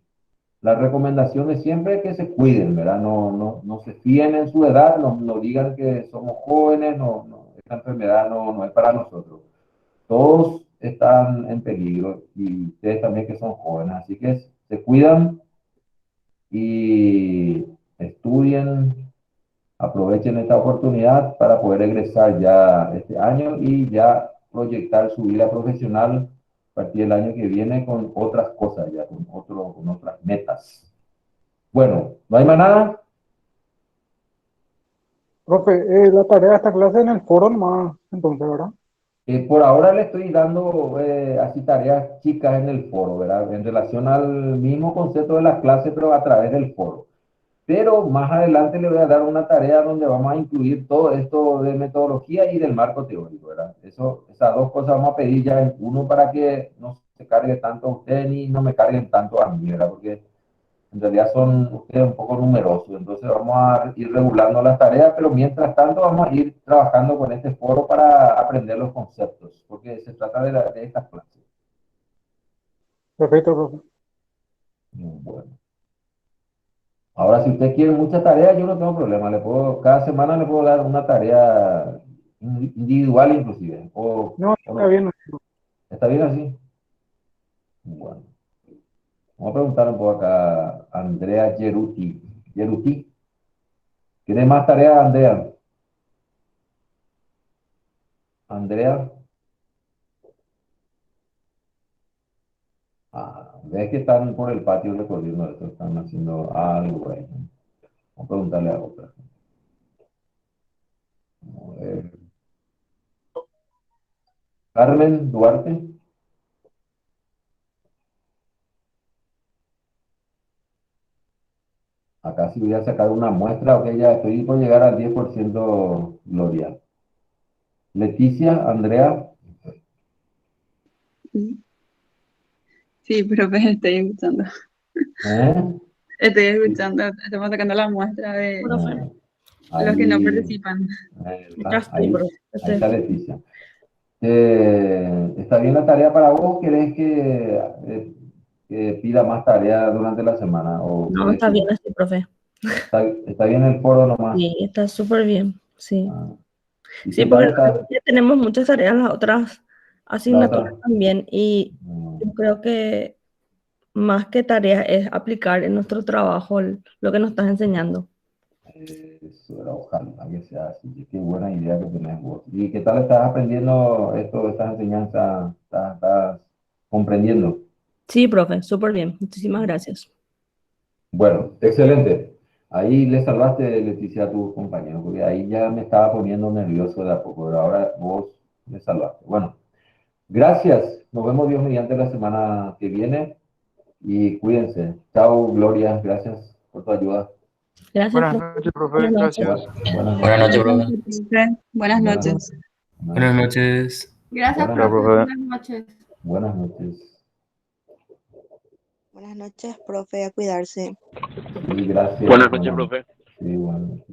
la recomendación es siempre que se cuiden, ¿verdad? No se fíen en su edad, no digan que somos jóvenes, esta enfermedad no es para nosotros. Todos están en peligro y ustedes también que son jóvenes, así que se cuidan y estudien, aprovechen esta oportunidad para poder egresar ya este año y ya proyectar su vida profesional a partir del año que viene con otras cosas, ya con otras metas. Bueno, ¿no hay más nada? Profe, la tarea de esta clase en el foro nomás, entonces, ¿verdad? Por ahora le estoy dando así tareas chicas en el foro, ¿verdad? En relación al mismo concepto de las clases, pero a través del foro. Pero más adelante le voy a dar una tarea donde vamos a incluir todo esto de metodología y del marco teórico, ¿verdad? Esas dos cosas vamos a pedir ya en uno para que no se cargue tanto a usted ni no me carguen tanto a mí, ¿verdad? Porque en realidad son ustedes un poco numerosos, entonces vamos a ir regulando las tareas, pero mientras tanto vamos a ir trabajando con este foro para aprender los conceptos, porque se trata de estas clases. Perfecto, profe. Bueno. Ahora, si usted quiere muchas tareas, yo no tengo problema. Cada semana le puedo dar una tarea individual inclusive. No, O está no. bien. ¿Está bien así? Bueno. Vamos a preguntar un poco acá a Andrea Geruti. Geruti, ¿tiene más tareas, Andrea? Andrea. Ves que están por el patio recorriendo esto, están haciendo algo ahí. Vamos a preguntarle a otra. Vamos a ver. Carmen Duarte. Acá sí voy a sacar una muestra, ok, ya estoy por llegar al 10%, Gloria. Leticia, Andrea. Sí, profe, estoy escuchando. ¿Eh? Estoy escuchando, estamos sacando la muestra de Profe, los que no Ahí, participan. ya estoy, ahí, profe. ahí está Leticia. ¿Está bien la tarea para vos? ¿Querés que pida más tareas durante la semana? ¿O No, querés está que bien no? así, profe. ¿Está bien el foro nomás? Sí, está súper bien. Sí. Ah, ¿y Sí, qué porque tal está ya tenemos muchas tareas, las otras la otra? asignaturas también. Y yo creo que más que tareas es aplicar en nuestro trabajo lo que nos estás enseñando. Eso era, ojalá que sea así. Qué buena idea que tenés vos. ¿Y qué tal estás aprendiendo estas enseñanzas? ¿Estás comprendiendo? Sí, profe, súper bien. Muchísimas gracias. Bueno, excelente. Ahí le salvaste, Leticia, a tu compañero, porque ahí ya me estaba poniendo nervioso de a poco, pero ahora vos me salvaste. Bueno, gracias. Nos vemos Dios mediante la semana que viene y cuídense. Chao, Gloria. Gracias por tu ayuda. Gracias, Buenas profe. noches, profe. Buenas noches. Gracias. Buenas Buenas noches. noches, profe. Profe, buenas Buenas noches. Buenas noches. Gracias, Buenas Chao, profe. profe. Buenas noches. buenas noches. Buenas noches, profe, a cuidarse. Sí, gracias. Buenas noches, profe. Sí, buenas noches.